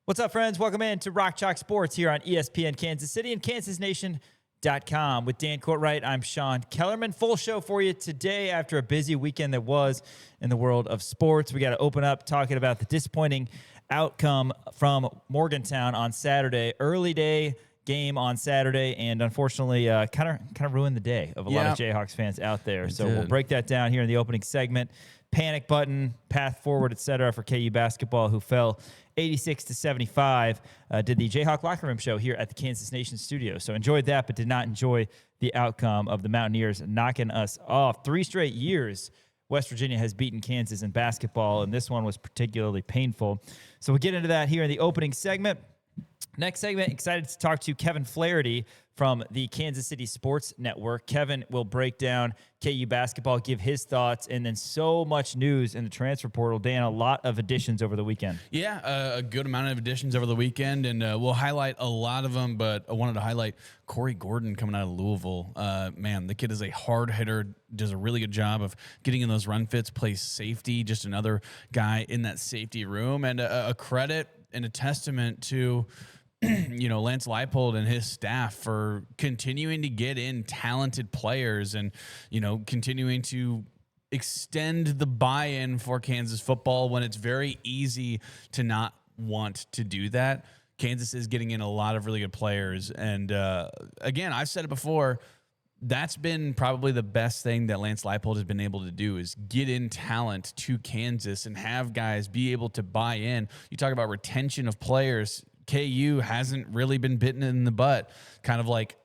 What's up, friends? Welcome in to Rock Chalk Sports here on ESPN Kansas City and KansasNation.com. With Dan Courtwright, I'm Sean Kellerman. Full show for you today after a busy weekend that was in the world of sports. We got to open up talking about the disappointing outcome from Morgantown on Saturday. Early day game on Saturday, and unfortunately kind of ruined the day of a lot of Jayhawks fans out there. So we'll break that down here in the opening segment. Panic button, path forward, etc. for KU basketball, who fell 86-75, did the Jayhawk Locker Room show here at the Kansas Nation studio. So enjoyed that, but did not enjoy the outcome of the Mountaineers knocking us off. 3 straight years West Virginia has beaten Kansas in basketball, and this one was particularly painful. So we'll get into that here in the opening segment. Next segment, excited to talk to Kevin Flaherty from the Kansas City Sports Network. Kevin will break down KU basketball, give his thoughts, and then so much news in the transfer portal. Dan, a lot of additions over the weekend. Yeah, a good amount of additions over the weekend, and we'll highlight a lot of them, but I wanted to highlight Corey Gordon coming out of Louisville. Man, the kid is a hard hitter, does a really good job of getting in those run fits, plays safety, just another guy in that safety room, and a credit and a testament to Lance Leipold and his staff for continuing to get in talented players and, continuing to extend the buy-in for Kansas football when it's very easy to not want to do that. Kansas is getting in a lot of really good players. And again, I've said it before, that's been probably the best thing that Lance Leipold has been able to do is get in talent to Kansas and have guys be able to buy in. You talk about retention of players. KU hasn't really been bitten in the butt, kind of like,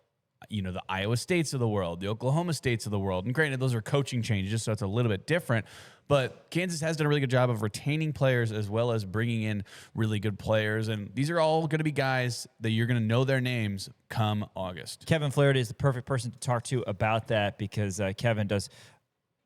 the Iowa States of the world, the Oklahoma States of the world. And granted, those are coaching changes, so it's a little bit different. But Kansas has done a really good job of retaining players as well as bringing in really good players. And these are all going to be guys that you're going to know their names come August. Kevin Flaherty is the perfect person to talk to about that because Kevin does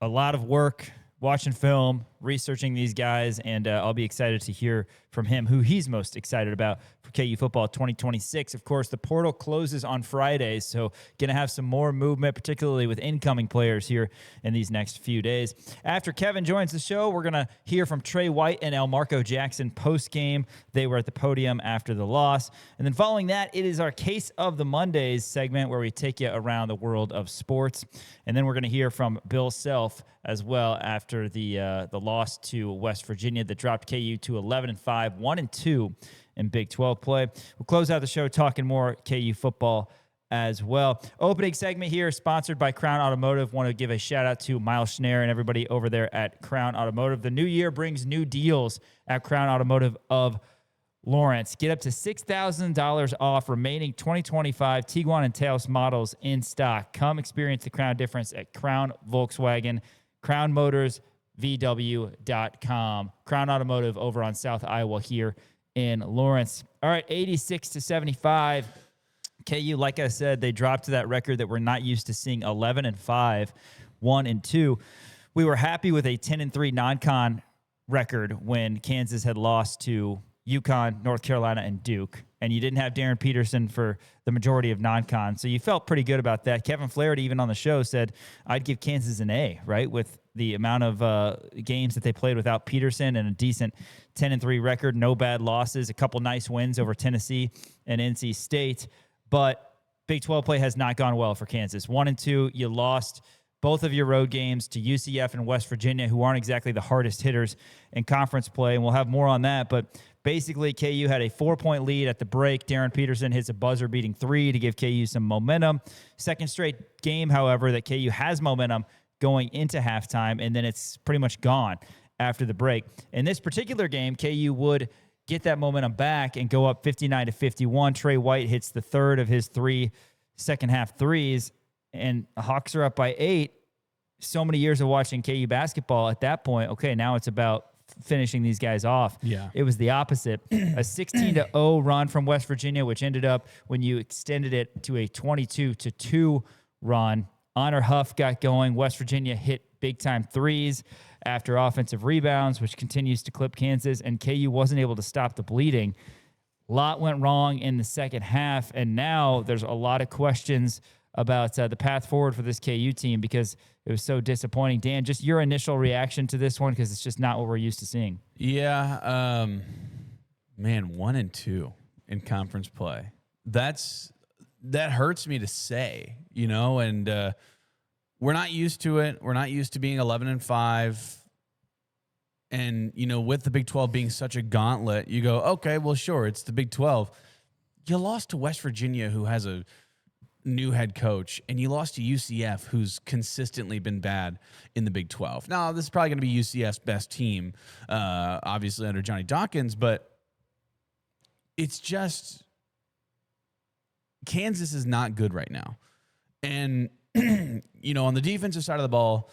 a lot of work watching film, researching these guys, and I'll be excited to hear from him who he's most excited about for KU football 2026. Of course, the portal closes on Friday, so going to have some more movement, particularly with incoming players here in these next few days. After Kevin joins the show, we're going to hear from Trey White and Elmarko Jackson post-game. They were at the podium after the loss. And then following that, it is our Case of the Mondays segment where we take you around the world of sports. And then we're going to hear from Bill Self as well after the loss to West Virginia that dropped KU to 11-5, 1-2 in Big 12 play. We'll close out the show talking more KU football as well. Opening segment here sponsored by Crown Automotive. Want to give a shout out to Miles Schneier and everybody over there at Crown Automotive. The new year brings new deals at Crown Automotive of Lawrence. Get up to $6,000 off remaining 2025 Tiguan and Taos models in stock. Come experience the Crown difference at Crown Volkswagen, Crown Motors, VW.com. Crown Automotive over on South Iowa here in Lawrence. All right, 86-75. KU, like I said, they dropped to that record that we're not used to seeing, 11-5, 1-2. We were happy with a 10-3 non-con record when Kansas had lost to UConn, North Carolina, and Duke, and you didn't have Darren Peterson for the majority of non-con, so you felt pretty good about that. Kevin Flaherty, even on the show, said, I'd give Kansas an A, right, with the amount of games that they played without Peterson and a decent 10-3 record, no bad losses, a couple nice wins over Tennessee and NC State, but Big 12 play has not gone well for Kansas. 1-2, you lost both of your road games to UCF and West Virginia, who aren't exactly the hardest hitters in conference play, and we'll have more on that, but basically, KU had a 4-point lead at the break. Darren Peterson hits a buzzer-beating 3 to give KU some momentum. Second straight game, however, that KU has momentum going into halftime, and then it's pretty much gone after the break. In this particular game, KU would get that momentum back and go up 59-51. Trey White hits the third of his 3 second-half threes, and the Hawks are up by 8. So many years of watching KU basketball at that point, okay, now it's about finishing these guys off. Yeah. It was the opposite. A 16-0 run from West Virginia, which ended up, when you extended it, to a 22-2 run. Honor Huff got going. West Virginia hit big-time threes after offensive rebounds, which continues to clip Kansas, and KU wasn't able to stop the bleeding. A lot went wrong in the second half, and now there's a lot of questions about the path forward for this KU team because it was so disappointing. Dan, just your initial reaction to this one, because it's just not what we're used to seeing. Yeah, Man, 1-2 in conference play. That hurts me to say, and we're not used to it. We're not used to being 11-5. And, with the Big 12 being such a gauntlet, you go, okay, well, sure, it's the Big 12. You lost to West Virginia, who has a new head coach, and you lost to UCF, who's consistently been bad in the Big 12. Now, this is probably going to be UCF's best team, obviously under Johnny Dawkins, but it's just Kansas is not good right now. And, on the defensive side of the ball,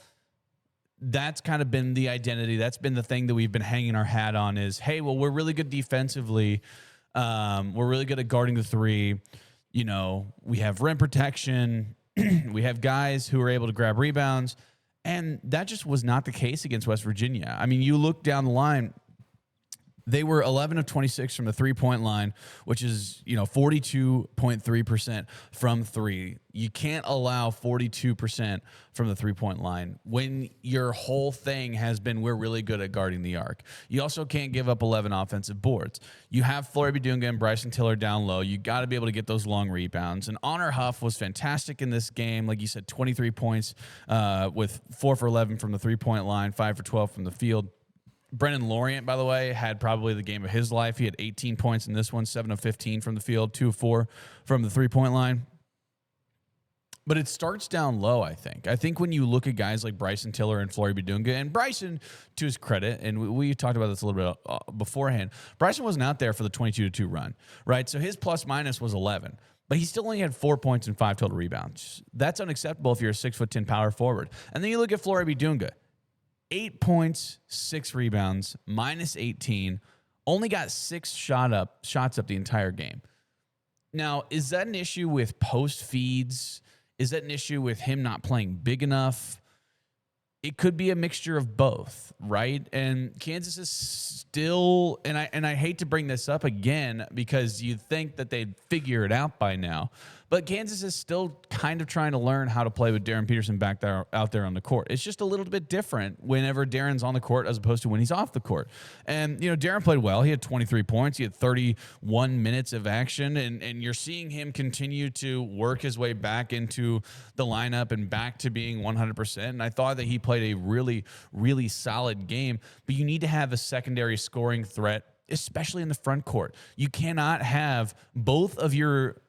that's kind of been the identity. That's been the thing that we've been hanging our hat on is, hey, well, we're really good defensively. We're really good at guarding the three. We have rim protection. We have guys who are able to grab rebounds. And that just was not the case against West Virginia. I mean, you look down the line, they were 11 of 26 from the three-point line, which is, 42.3% from three. You can't allow 42% from the three-point line when your whole thing has been we're really good at guarding the arc. You also can't give up 11 offensive boards. You have Flaherty and Bryson Tiller down low. You got to be able to get those long rebounds. And Honor Huff was fantastic in this game. Like you said, 23 points with 4 for 11 from the three-point line, 5 for 12 from the field. Brennan Lorient, by the way, had probably the game of his life. He had 18 points in this one, 7 of 15 from the field, 2 of 4 from the three-point line. But it starts down low, I think. I think when you look at guys like Bryson Tiller and Flaherty Bidunga, and Bryson, to his credit, and we talked about this a little bit beforehand, Bryson wasn't out there for the 22-2 run, right? So his plus-minus was 11. But he still only had 4 points and 5 total rebounds. That's unacceptable if you're a 6'10" power forward. And then you look at Flaherty Bidunga. 8 points, 6 rebounds, minus 18, only got 6 shots up the entire game. Now, is that an issue with post feeds? Is that an issue with him not playing big enough? It could be a mixture of both, right? And Kansas is still, and I hate to bring this up again because you'd think that they'd figure it out by now, but Kansas is still kind of trying to learn how to play with Darren Peterson out there on the court. It's just a little bit different whenever Darren's on the court as opposed to when he's off the court. And, Darren played well. He had 23 points. He had 31 minutes of action, and you're seeing him continue to work his way back into the lineup and back to being 100%. And I thought that he played a really, really solid game, but you need to have a secondary scoring threat, especially in the front court. You cannot have both your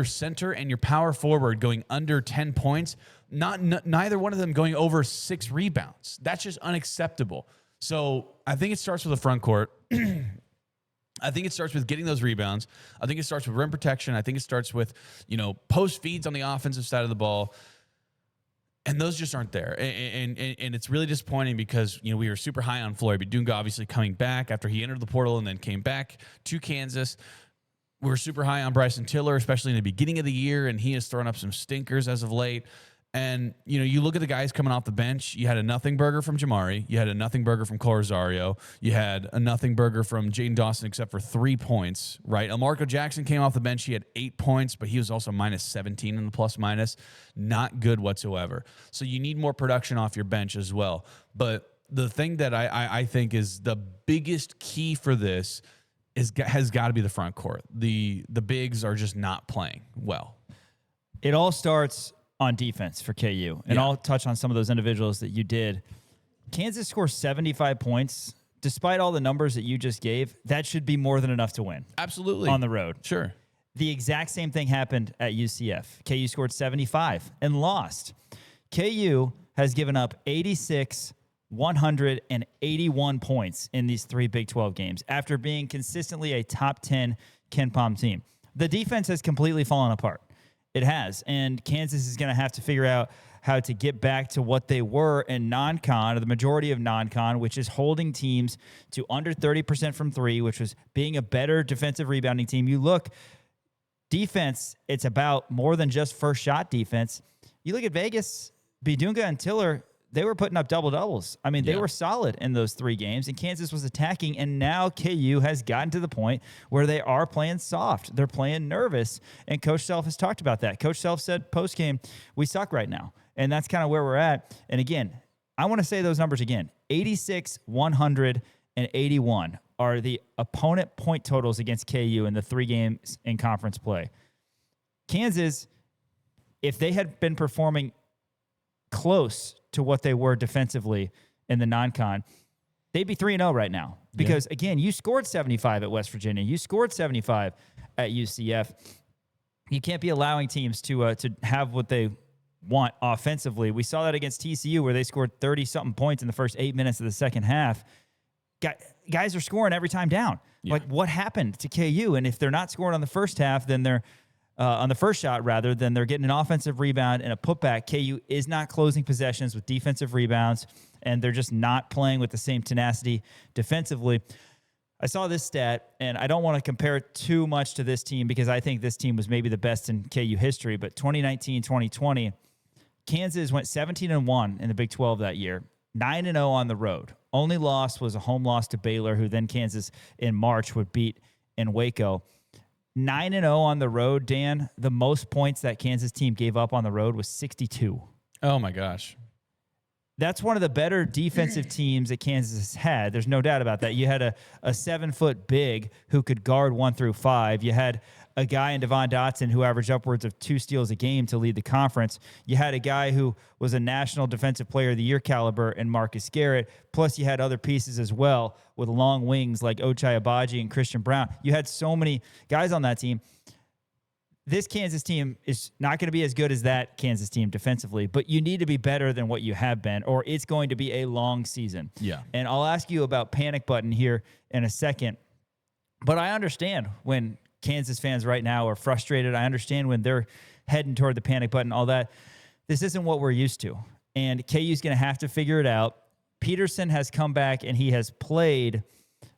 center and your power forward going under 10 points, neither one of them going over 6 rebounds. That's just unacceptable. So I think it starts with the front court. I think it starts with getting those rebounds. I think it starts with rim protection. I think it starts with, post feeds on the offensive side of the ball. And those just aren't there. And it's really disappointing because, we were super high on Flaherty Bidunga, obviously coming back after he entered the portal and then came back to Kansas. We're super high on Bryson Tiller, especially in the beginning of the year, and he has thrown up some stinkers as of late. And, you look at the guys coming off the bench. You had a nothing burger from Jamari. You had a nothing burger from Cole Rosario. You had a nothing burger from Jaden Dawson except for 3 points, right? Elmarko Jackson came off the bench. He had 8 points, but he was also minus 17 in the plus-minus. Not good whatsoever. So you need more production off your bench as well. But the thing that I think is the biggest key for this has got to be the front court. The bigs are just not playing well. It all starts on defense for KU, and I'll touch on some of those individuals that you did. Kansas scores 75 points. Despite all the numbers that you just gave, that should be more than enough to win. Absolutely. On the road. Sure. The exact same thing happened at UCF. KU scored 75 and lost. KU has given up 86, 181 points in these 3 Big 12 games after being consistently a top 10 KenPom team. The defense has completely fallen apart. It has. And Kansas is going to have to figure out how to get back to what they were in non-con, or the majority of non-con, which is holding teams to under 30% from 3, which was being a better defensive rebounding team. You look, defense, it's about more than just first shot defense. You look at Vegas, Bidunga and Tiller, they were putting up double-doubles. I mean, they were solid in those 3 games, and Kansas was attacking, and now KU has gotten to the point where they are playing soft. They're playing nervous, and Coach Self has talked about that. Coach Self said post-game, we suck right now, and that's kind of where we're at. And again, I want to say those numbers again, 86, 181. are the opponent point totals against KU in the 3 games in conference play. Kansas, if they had been performing close to what they were defensively in the non-con, they'd be 3-0 right now. Because, again, you scored 75 at West Virginia. You scored 75 at UCF. You can't be allowing teams to have what they want offensively. We saw that against TCU where they scored 30-something points in the first 8 minutes of the second half. Guys are scoring every time down. Yeah. Like, what happened to KU? And if they're not scoring on the first half, then they're on the first shot, rather, then they're getting an offensive rebound and a putback. KU is not closing possessions with defensive rebounds, and they're just not playing with the same tenacity defensively. I saw this stat, and I don't want to compare it too much to this team because I think this team was maybe the best in KU history, but 2019-2020, Kansas went 17-1 in the Big 12 that year, 9-0 on the road. Only loss was a home loss to Baylor, who then Kansas in March would beat in Waco. 9-0 on the road, Dan. The most points that Kansas team gave up on the road was 62. Oh, my gosh. That's one of the better defensive teams that Kansas has had. There's no doubt about that. You had a 7-foot big who could guard 1 through 5. You had a guy in Devon Dotson who averaged upwards of 2 steals a game to lead the conference. You had a guy who was a National Defensive Player of the Year caliber in Marcus Garrett. Plus, you had other pieces as well with long wings like Ochai Agbaji and Christian Brown. You had so many guys on that team. This Kansas team is not going to be as good as that Kansas team defensively, but you need to be better than what you have been, or it's going to be a long season. Yeah. And I'll ask you about panic button here in a second, but I understand when Kansas fans right now are frustrated. I understand when they're heading toward the panic button, all that. This isn't what we're used to, and KU's going to have to figure it out. Peterson has come back, and he has played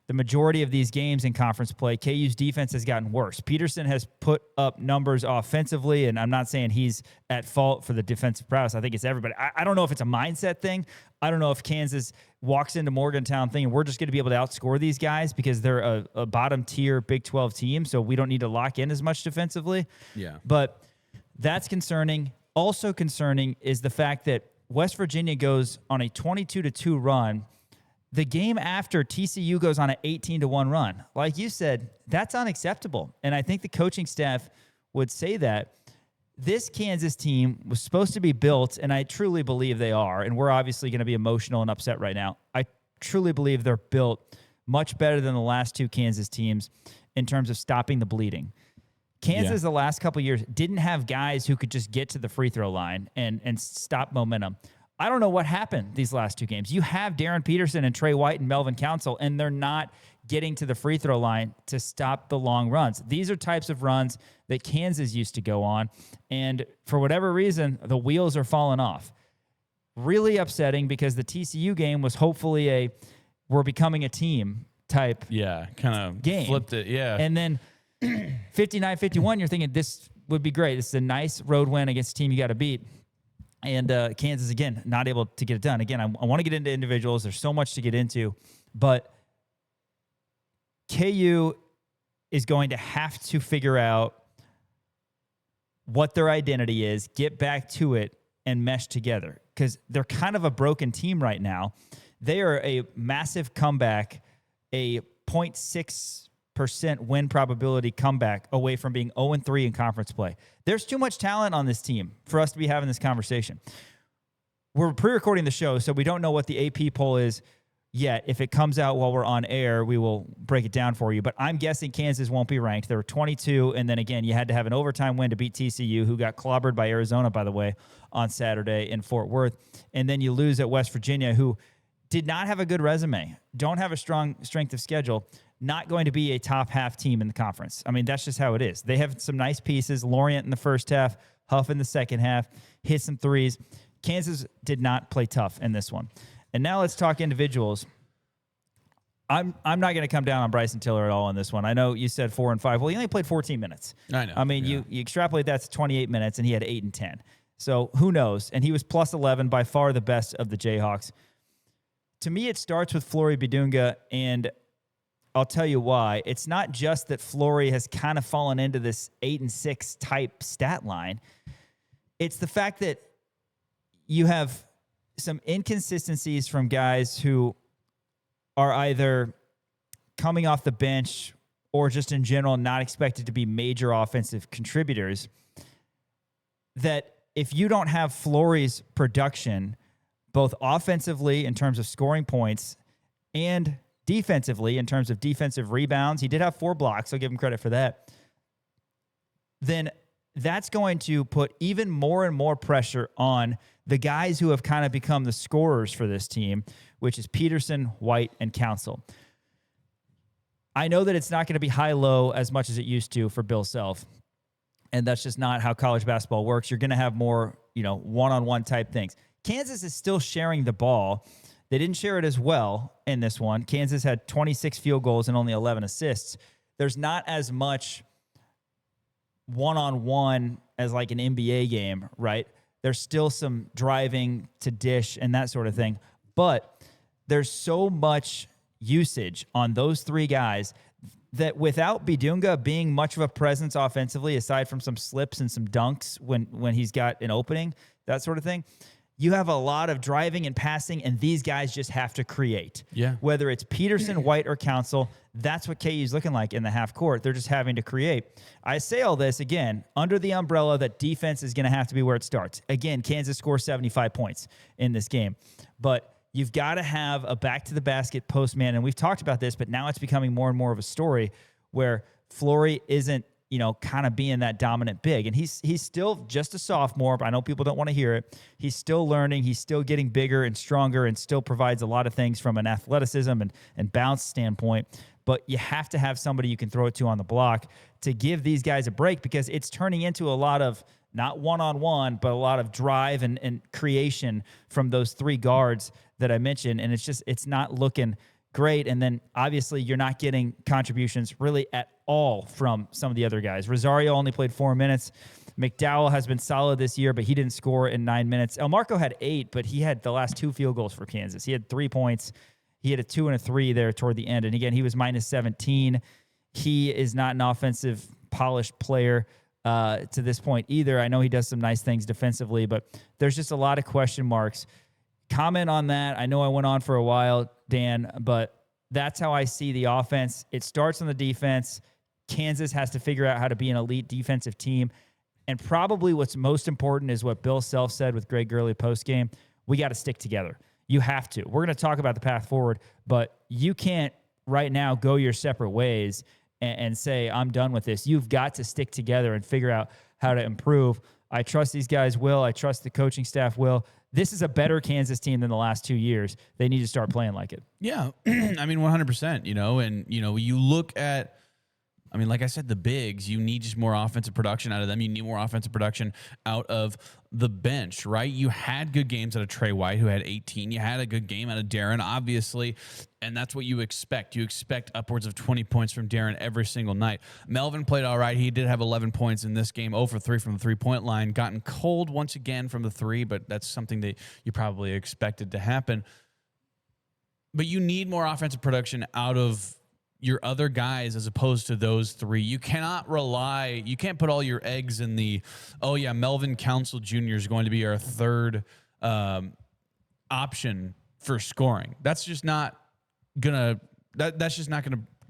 the majority of these games in conference play. KU's defense has gotten worse. Peterson has put up numbers offensively, and I'm not saying he's at fault for the defensive prowess. I think it's everybody. I don't know if it's a mindset thing. I don't know if Kansas walks into Morgantown thinking we're just going to be able to outscore these guys because they're a bottom-tier Big 12 team, so we don't need to lock in as much defensively. Yeah. But that's concerning. Also concerning is the fact that West Virginia goes on a 22-2 run. The game after, TCU goes on an 18-1 run. Like you said, that's unacceptable. And I think the coaching staff would say that. This Kansas team was supposed to be built, and I truly believe they are, and we're obviously going to be emotional and upset right now. I truly believe they're built much better than the last 2 Kansas teams in terms of stopping the bleeding. Kansas, the last couple of years, didn't have guys who could just get to the free throw line and stop momentum. I don't know what happened these last 2 games. You have Darren Peterson and Trey White and Melvin Council, and they're not getting to the free throw line to stop the long runs. These are types of runs that Kansas used to go on, and for whatever reason, the wheels are falling off. Really upsetting because the TCU game was hopefully a we're becoming a team type kind of game. Flipped it, And then 59-51, you're thinking this would be great. This is a nice road win against a team you got to beat. And Kansas, again, not able to get it done. Again, I want to get into individuals. There's so much to get into. But KU is going to have to figure out what their identity is, get back to it, and mesh together. Because they're kind of a broken team right now. They are a massive comeback, a 0.6% win probability comeback away from being 0-3 in conference play. There's too much talent on this team for us to be having this conversation. We're pre-recording the show, so we don't know what the AP poll is yet. If it comes out while we're on air, we will break it down for you. But I'm guessing Kansas won't be ranked. They were 22, and then again, you had to have an overtime win to beat TCU, who got clobbered by Arizona, by the way, on Saturday in Fort Worth. And then you lose at West Virginia, who did not have a good resume, don't have a strong strength of schedule, not going to be a top half team in the conference. I mean, that's just how it is. They have some nice pieces. Lorient in the first half, Huff in the second half, hit some threes. Kansas did not play tough in this one. And now let's talk individuals. I'm not going to come down on Bryson Tiller at all on this one. I know you said 4 and 5. Well, he only played 14 minutes. I know. I mean, you extrapolate that to 28 minutes, and he had 8 and 10. So who knows? And he was plus 11, by far the best of the Jayhawks. To me, it starts with Flory Bidunga, and I'll tell you why. It's not just that Flory has kind of fallen into this 8 and 6 type stat line. It's the fact that you have some inconsistencies from guys who are either coming off the bench or just in general not expected to be major offensive contributors, that if you don't have Fleury's production, both offensively in terms of scoring points and defensively in terms of defensive rebounds, he did have 4 blocks, I'll give him credit for that, then that's going to put even more and more pressure on the guys who have kind of become the scorers for this team, which is Peterson, White, and Council. I know that it's not going to be high-low as much as it used to for Bill Self, and that's just not how college basketball works. You're going to have more, one-on-one type things. Kansas is still sharing the ball. They didn't share it as well in this one. Kansas had 26 field goals and only 11 assists. There's not as much one-on-one as like an NBA game, right? There's still some driving to dish and that sort of thing. But there's so much usage on those 3 guys that without Bidunga being much of a presence offensively, aside from some slips and some dunks when he's got an opening, that sort of thing, you have a lot of driving and passing, and these guys just have to create. Yeah. Whether it's Peterson, White, or Council, that's what KU's looking like in the half court. They're just having to create. I say all this, again, under the umbrella that defense is going to have to be where it starts. Again, Kansas scores 75 points in this game. But you've got to have a back-to-the-basket postman, and we've talked about this, but now it's becoming more and more of a story where Fleury isn't, kind of being that dominant big. And he's still just a sophomore, but I know people don't want to hear it. He's still learning. He's still getting bigger and stronger and still provides a lot of things from an athleticism and bounce standpoint. But you have to have somebody you can throw it to on the block to give these guys a break, because it's turning into a lot of not one-on-one, but a lot of drive and creation from those 3 guards that I mentioned. And it's not looking great. And then obviously you're not getting contributions really at all from some of the other guys. Rosario only played 4 minutes. McDowell has been solid this year, but he didn't score in 9 minutes. Elmarko had 8, but he had the last 2 field goals for Kansas. He had 3 points. He had a 2 and a 3 there toward the end. And again, he was minus 17. He is not an offensive polished player to this point either. I know he does some nice things defensively, but there's just a lot of question marks. Comment on that. I know I went on for a while, Dan, but that's how I see the offense. It starts on the defense. Kansas has to figure out how to be an elite defensive team. And probably what's most important is what Bill Self said with Greg Gurley postgame. We got to stick together. You have to. We're going to talk about the path forward, but you can't right now go your separate ways and say, I'm done with this. You've got to stick together and figure out how to improve. I trust these guys will. I trust the coaching staff will. This is a better Kansas team than the last 2 years. They need to start playing like it. Yeah. I mean, 100%, and, you look at, like I said, the bigs, you need just more offensive production out of them. You need more offensive production out of the bench, right? You had good games out of Trey White, who had 18. You had a good game out of Darren, obviously, and that's what you expect. You expect upwards of 20 points from Darren every single night. Melvin played all right. He did have 11 points in this game, 0 for 3 from the three-point line. Gotten cold once again from the 3, but that's something that you probably expected to happen. But you need more offensive production out of your other guys as opposed to those 3. You can't put all your eggs in the, Melvin Council Jr. is going to be our third option for scoring. That's just not gonna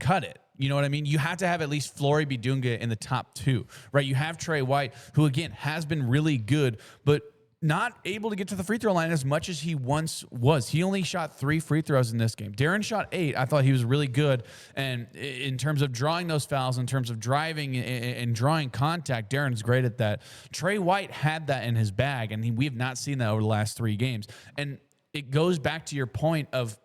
cut it. You know what I mean? You have to have at least Fleury Bidunga in the top 2, right? You have Trey White, who again has been really good, but not able to get to the free throw line as much as he once was. He only shot 3 free throws in this game. Darren shot 8. I thought he was really good. And in terms of drawing those fouls, in terms of driving and drawing contact, Darren's great at that. Trey White had that in his bag, and we have not seen that over the last 3 games. And it goes back to your point of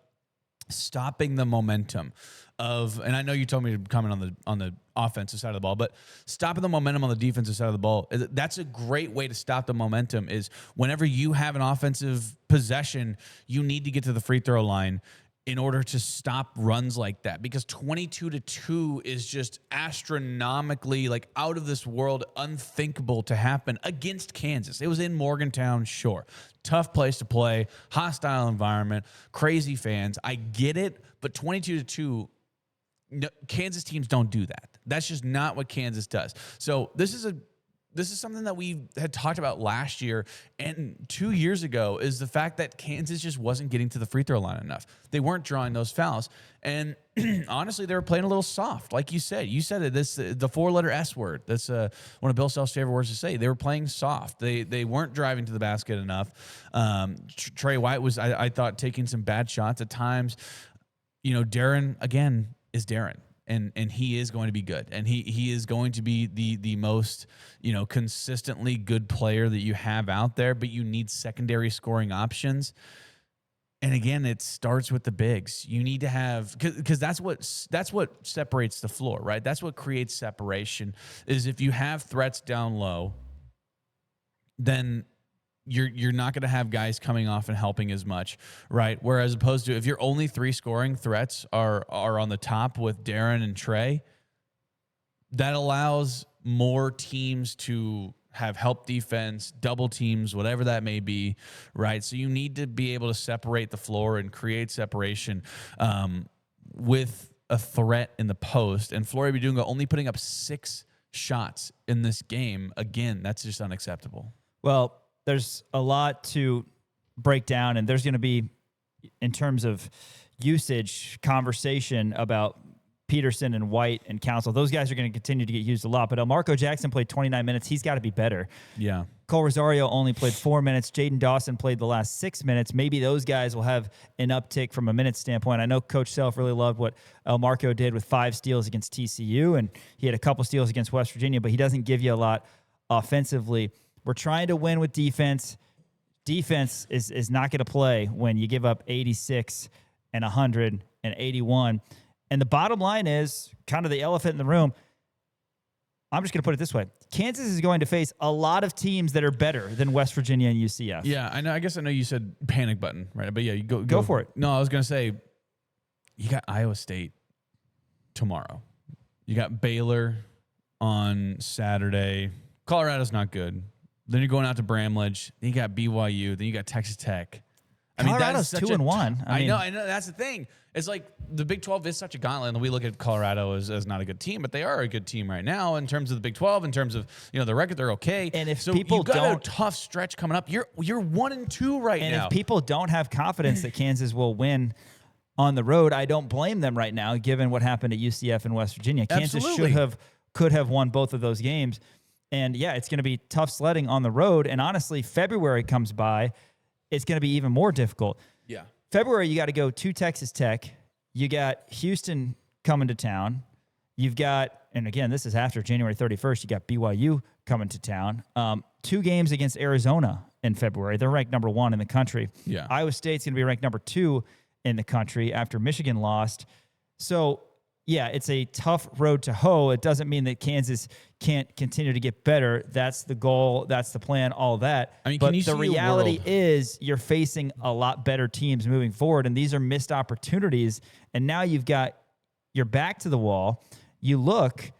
stopping the momentum of, and I know you told me to comment on the offensive side of the ball, but stopping the momentum on the defensive side of the ball, that's a great way to stop the momentum. Is whenever you have an offensive possession, you need to get to the free throw line in order to stop runs like that, because 22-2 is just astronomically, like, out of this world, unthinkable to happen against Kansas. It was in Morgantown, sure. Tough place to play, hostile environment, crazy fans. I get it, but 22-2, no, Kansas teams don't do that. That's just not what Kansas does. So this is this is something that we had talked about last year and 2 years ago, is the fact that Kansas just wasn't getting to the free throw line enough. They weren't drawing those fouls. And honestly, they were playing a little soft. Like you said it, the 4-letter S word. That's one of Bill Self's favorite words to say. They were playing soft. They weren't driving to the basket enough. Trey White was, I thought, taking some bad shots at times. Darren, again, is Darren. And he is going to be good. And he is going to be the most, consistently good player that you have out there, but you need secondary scoring options. And again, it starts with the bigs. You need to have, because that's what separates the floor, right? That's what creates separation, is if you have threats down low, then you're not going to have guys coming off and helping as much, right? Whereas opposed to if your only 3 scoring threats are on the top with Darren and Trey, that allows more teams to have help defense, double teams, whatever that may be, right? So you need to be able to separate the floor and create separation with a threat in the post. And Flaherty Bidunga only putting up 6 shots in this game. Again, that's just unacceptable. Well, there's a lot to break down, and there's going to be, in terms of usage, conversation about Peterson and White and Council. Those guys are going to continue to get used a lot. But Elmarko Jackson played 29 minutes. He's got to be better. Yeah. Cole Rosario only played 4 minutes. Jaden Dawson played the last 6 minutes. Maybe those guys will have an uptick from a minute standpoint. I know Coach Self really loved what Elmarko did with 5 steals against TCU, and he had a couple steals against West Virginia, but he doesn't give you a lot offensively. We're trying to win with defense. Defense is not going to play when you give up 86 and 100 and 81. And the bottom line is kind of the elephant in the room. I'm just going to put it this way. Kansas is going to face a lot of teams that are better than West Virginia and UCF. Yeah, I know. I guess I know you said panic button, right? But yeah, you go for it. No, I was going to say, you got Iowa State tomorrow. You got Baylor on Saturday. Colorado's not good. Then you're going out to Bramlage. Then you got BYU. Then you got Texas Tech. Colorado's 2-1. I know. That's the thing. It's like the Big 12 is such a gauntlet, and we look at Colorado as not a good team, but they are a good team right now in terms of the Big 12. In terms of the record, they're okay. And if so people you got don't, a tough stretch coming up. You're 1-2 right now. And if people don't have confidence that Kansas will win on the road, I don't blame them right now, given what happened at UCF and West Virginia. Kansas could have won both of those games. And yeah, it's going to be tough sledding on the road. And honestly, February comes by, it's going to be even more difficult. Yeah. February, you got to go to Texas Tech. You got Houston coming to town. You've got, and again, this is after January 31st, you got BYU coming to town. 2 games against Arizona in February. They're ranked number 1 in the country. Yeah. Iowa State's going to be ranked number 2 in the country after Michigan lost. So, yeah, it's a tough road to hoe. It doesn't mean that Kansas can't continue to get better. That's the goal. That's the plan, all that. I mean, but the reality is you're facing a lot better teams moving forward, and these are missed opportunities. And now you've got your back to the wall. You look,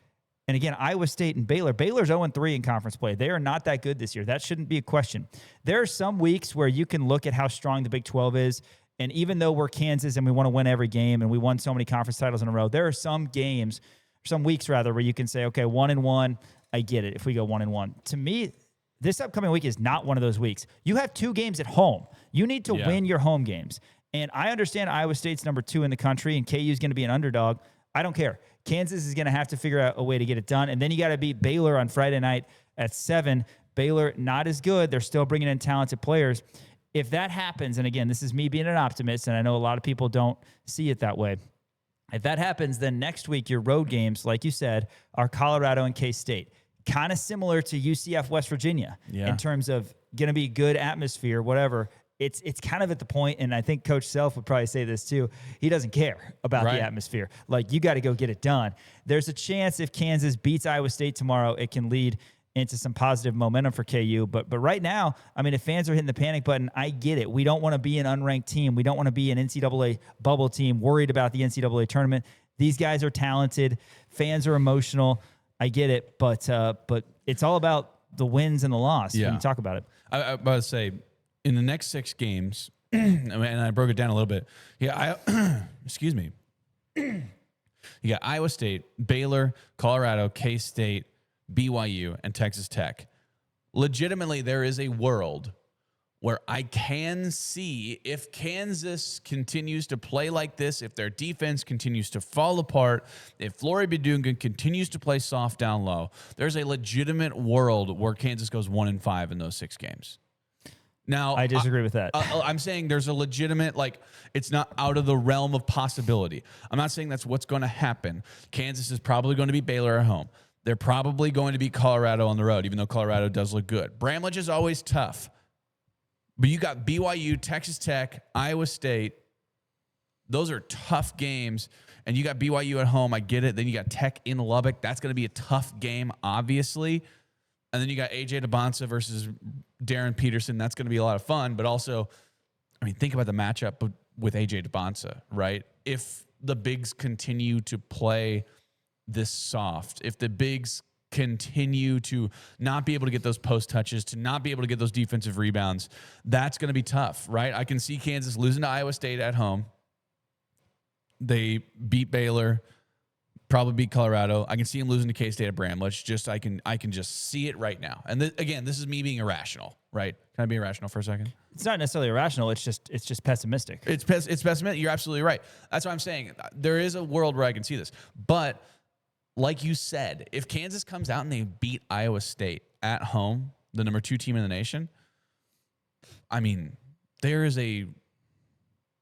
and again, Iowa State and Baylor. Baylor's 0-3 in conference play. They are not that good this year. That shouldn't be a question. There are some weeks where you can look at how strong the Big 12 is. And even though we're Kansas and we want to win every game and we won so many conference titles in a row, there are some weeks where you can say, okay, 1-1, I get it if we go 1-1. To me, this upcoming week is not one of those weeks. You have 2 games at home. You need to win your home games. And I understand Iowa State's number 2 in the country and KU is going to be an underdog. I don't care. Kansas is going to have to figure out a way to get it done. And then you got to beat Baylor on Friday night at 7. Baylor, not as good. They're still bringing in talented players. If that happens, and again, this is me being an optimist, and I know a lot of people don't see it that way. If that happens, then next week, your road games, like you said, are Colorado and K-State. Kind of similar to UCF West Virginia in terms of going to be good atmosphere, whatever. It's kind of at the point, and I think Coach Self would probably say this too, he doesn't care about the atmosphere. Like, you got to go get it done. There's a chance if Kansas beats Iowa State tomorrow, it can lead into some positive momentum for KU. But right now, I mean, if fans are hitting the panic button, I get it. We don't want to be an unranked team. We don't want to be an NCAA bubble team worried about the NCAA tournament. These guys are talented. Fans are emotional. I get it. But it's all about the wins and the loss when you talk about it. I about to say, in the next 6 games, and I broke it down a little bit. Yeah, excuse me. You got Iowa State, Baylor, Colorado, K-State, BYU, and Texas Tech. Legitimately, there is a world where I can see if Kansas continues to play like this, if their defense continues to fall apart, if Flaherty continues to play soft down low, there's a legitimate world where Kansas goes 1-5 in those 6 games. Now, I disagree with that. I'm saying there's a legitimate, like, it's not out of the realm of possibility. I'm not saying that's what's going to happen. Kansas is probably going to beat Baylor at home. They're probably going to beat Colorado on the road, even though Colorado does look good. Bramlage is always tough. But you got BYU, Texas Tech, Iowa State. Those are tough games. And you got BYU at home. I get it. Then you got Tech in Lubbock. That's going to be a tough game, obviously. And then you got AJ DeBonsa versus Darren Peterson. That's going to be a lot of fun. But also, I mean, think about the matchup with AJ DeBonsa, right? If the bigs continue to play this soft, if the bigs continue to not be able to get those post touches, to not be able to get those defensive rebounds, that's going to be tough, right? I can see Kansas losing to Iowa State at home. They beat Baylor, probably beat Colorado. I can see them losing to K-State at Bramlage. I can just see it right now. And again, this is me being irrational, right? Can I be irrational for a second? It's not necessarily irrational. It's just pessimistic. It's pessimistic. You're absolutely right. That's what I'm saying. There is a world where I can see this, but like you said, if Kansas comes out and they beat Iowa State at home, the number 2 team in the nation, I mean,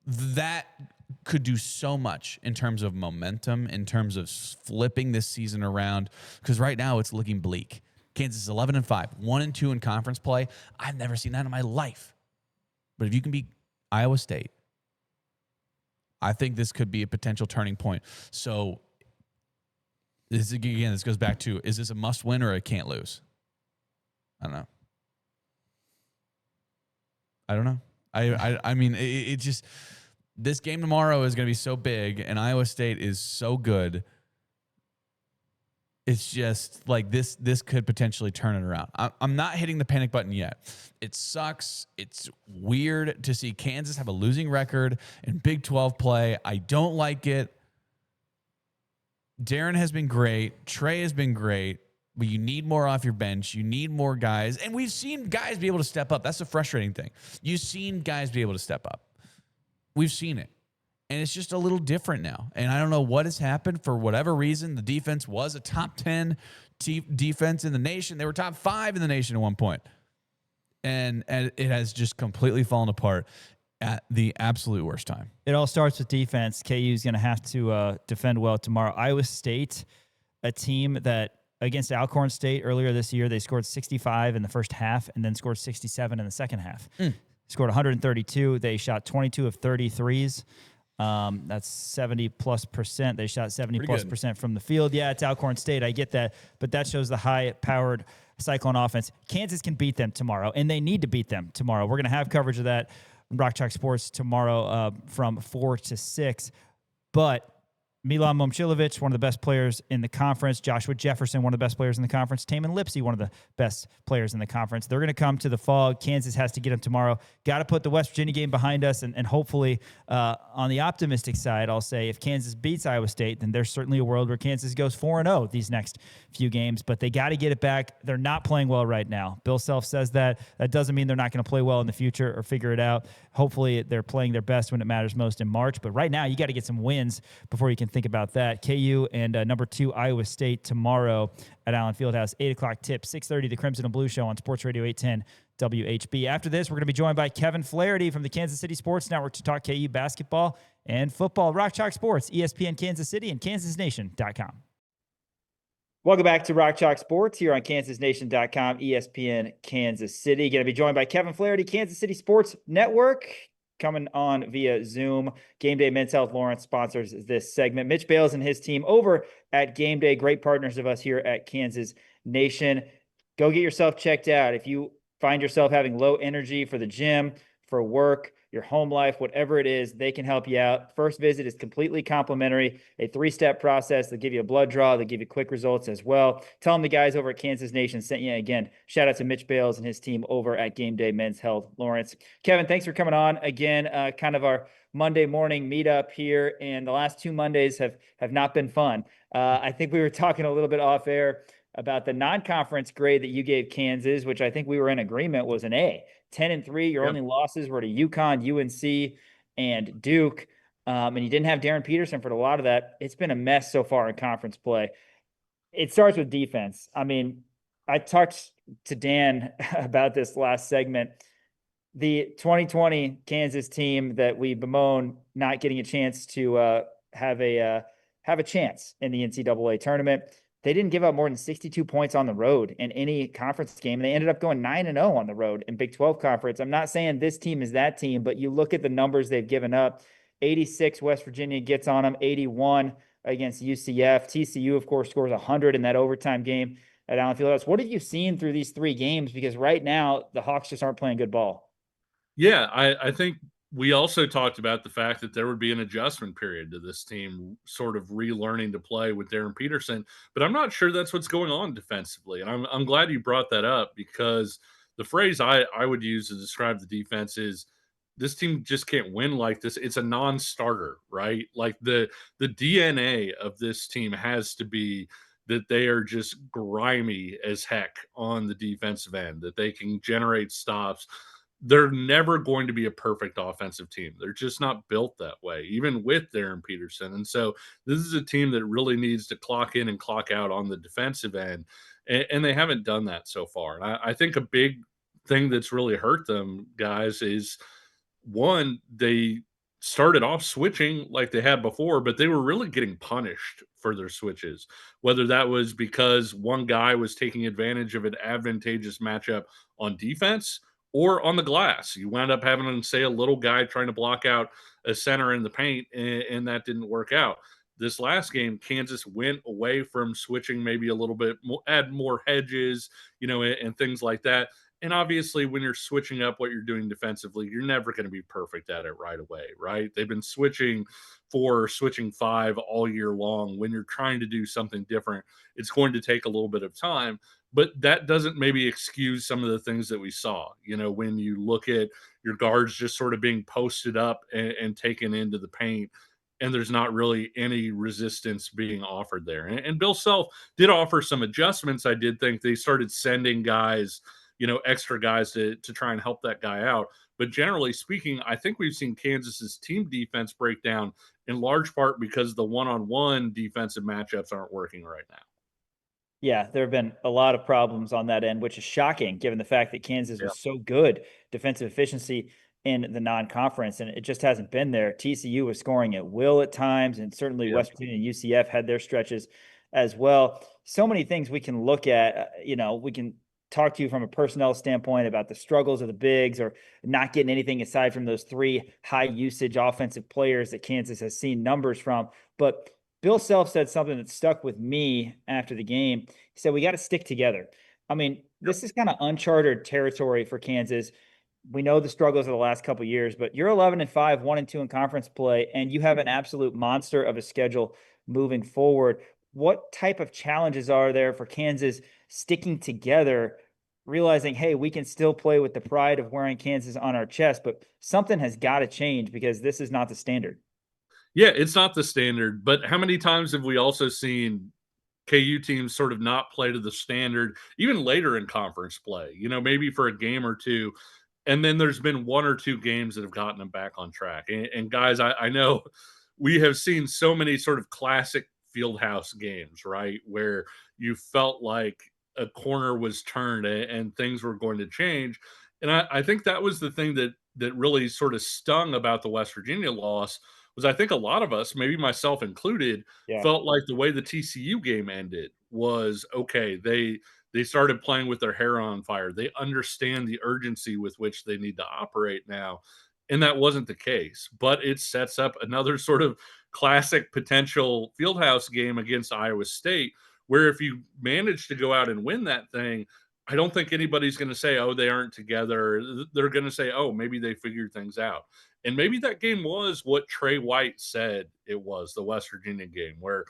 that could do so much in terms of momentum, in terms of flipping this season around, because right now it's looking bleak. Kansas is 11-5, 1-2 in conference play. I've never seen that in my life. But if you can beat Iowa State, I think this could be a potential turning point. So, this goes back to, is this a must win or a can't lose? I don't know. I mean, it just, this game tomorrow is going to be so big, and Iowa State is so good. It's just like this could potentially turn it around. I'm not hitting the panic button yet. It sucks. It's weird to see Kansas have a losing record in Big 12 play. I don't like it. Darren has been great. Trey has been great. But you need more off your bench. You need more guys. And we've seen guys be able to step up. That's the frustrating thing. You've seen guys be able to step up. We've seen it. And it's just a little different now. And I don't know what has happened. For whatever reason, the defense was a top 10 defense in the nation. They were top 5 in the nation at one point. And it has just completely fallen apart at the absolute worst time. It all starts with defense. KU is going to have to defend well tomorrow. Iowa State, a team that against Alcorn State earlier this year, they scored 65 in the first half and then scored 67 in the second half. Scored 132. They shot 22 of 33s. That's 70+%. They shot 70+% from the field. Yeah, it's Alcorn State. I get that. But that shows the high-powered Cyclone offense. Kansas can beat them tomorrow, and they need to beat them tomorrow. We're going to have coverage of that on Rock Chalk Sports tomorrow from 4 to 6. But Milan Momcilovic, one of the best players in the conference. Joshua Jefferson, one of the best players in the conference. Taman Lipsey, one of the best players in the conference. They're going to come to the Fog. Kansas has to get them tomorrow. Got to put the West Virginia game behind us. And hopefully, on the optimistic side, I'll say if Kansas beats Iowa State, then there's certainly a world where Kansas goes 4-0 these next few games. But they got to get it back. They're not playing well right now. Bill Self says that. That doesn't mean they're not going to play well in the future or figure it out. Hopefully, they're playing their best when it matters most in March. But right now, you got to get some wins before you can think about that. KU and number 2 Iowa State tomorrow at Allen Fieldhouse. 8 o'clock tip, 6:30, the Crimson and Blue Show on Sports Radio 810 WHB. After this, we're going to be joined by Kevin Flaherty from the Kansas City Sports Network to talk KU basketball and football. Rock Chalk Sports, ESPN Kansas City and KansasNation.com. Welcome back to Rock Chalk Sports here on KansasNation.com, ESPN Kansas City. Going to be joined by Kevin Flaherty, Kansas City Sports Network, coming on via Zoom. Game Day Men's Health Lawrence sponsors this segment. Mitch Bales and his team over at Game Day, great partners of us here at Kansas Nation. Go get yourself checked out. If you find yourself having low energy for the gym, for work, your home life, whatever it is, they can help you out. First visit is completely complimentary, a 3-step process. They'll give you a blood draw. They'll give you quick results as well. Tell them the guys over at Kansas Nation sent you. Again, shout out to Mitch Bales and his team over at Game Day Men's Health Lawrence. Kevin, thanks for coming on again. Kind of our Monday morning meetup here, and the last 2 Mondays have not been fun. I think we were talking a little bit off air about the non-conference grade that you gave Kansas, which I think we were in agreement was an A. 10-3. Your Yep. only losses were to UConn, UNC, and Duke. And you didn't have Darren Peterson for a lot of that. It's been a mess so far in conference play. It starts with defense. I mean, I talked to Dan about this last segment. The 2020 Kansas team that we bemoan not getting a chance to have a chance in the NCAA tournament. They didn't give up more than 62 points on the road in any conference game. They ended up going 9-0 on the road in Big 12 conference. I'm not saying this team is that team, but you look at the numbers they've given up. 86 West Virginia gets on them, 81 against UCF. TCU, of course, scores 100 in that overtime game at Allen Fieldhouse. What have you seen through these 3 games? Because right now the Hawks just aren't playing good ball. Yeah, I think we also talked about the fact that there would be an adjustment period to this team sort of relearning to play with Darren Peterson, but I'm not sure that's what's going on defensively. And I'm glad you brought that up because the phrase I would use to describe the defense is this team just can't win like this. It's a non-starter, right? Like the DNA of this team has to be that they are just grimy as heck on the defensive end, that they can generate stops. They're never going to be a perfect offensive team. They're just not built that way, even with Darren Peterson. And so this is a team that really needs to clock in and clock out on the defensive end. And they haven't done that so far. And I think a big thing that's really hurt them, guys, is one, they started off switching like they had before, but they were really getting punished for their switches. Whether that was because one guy was taking advantage of an advantageous matchup on defense or on the glass. You wound up having, say, a little guy trying to block out a center in the paint, and that didn't work out. This last game, Kansas went away from switching maybe a little bit more, add more hedges, and things like that. And obviously, when you're switching up what you're doing defensively, you're never going to be perfect at it right away, right? They've been switching 4, switching 5 all year long. When you're trying to do something different, it's going to take a little bit of time. But that doesn't maybe excuse some of the things that we saw. When you look at your guards just sort of being posted up and taken into the paint, and there's not really any resistance being offered there. And Bill Self did offer some adjustments. I did think they started sending guys, extra guys to try and help that guy out. But generally speaking, I think we've seen Kansas's team defense break down in large part because the one-on-one defensive matchups aren't working right now. Yeah, there have been a lot of problems on that end, which is shocking given the fact that Kansas was so good defensive efficiency in the non-conference, and it just hasn't been there. TCU was scoring at will at times, and certainly Yeah. West Virginia and UCF had their stretches as well. So many things we can look at. We can talk to you from a personnel standpoint about the struggles of the bigs or not getting anything aside from those 3 high usage offensive players that Kansas has seen numbers from. But Bill Self said something that stuck with me after the game. He said, we got to stick together. I mean, this is kind of uncharted territory for Kansas. We know the struggles of the last couple of years, but you're 11-5, 1-2 in conference play, and you have an absolute monster of a schedule moving forward. What type of challenges are there for Kansas sticking together, realizing, hey, we can still play with the pride of wearing Kansas on our chest, but something has got to change because this is not the standard. Yeah, it's not the standard, but how many times have we also seen KU teams sort of not play to the standard, even later in conference play, maybe for a game or two. And then there's been 1 or 2 games that have gotten them back on track. And guys, I know we have seen so many sort of classic fieldhouse games, right? Where you felt like a corner was turned and things were going to change. And I think that was the thing that really sort of stung about the West Virginia loss was I think a lot of us, maybe myself included, Yeah. felt like the way the TCU game ended was okay. They started playing with their hair on fire. They understand the urgency with which they need to operate now. And that wasn't the case, but it sets up another sort of classic potential fieldhouse game against Iowa State, where if you manage to go out and win that thing, I don't think anybody's going to say, oh, they aren't together. They're going to say, oh, maybe they figured things out. And maybe that game was what Trey White said it was, the West Virginia game, where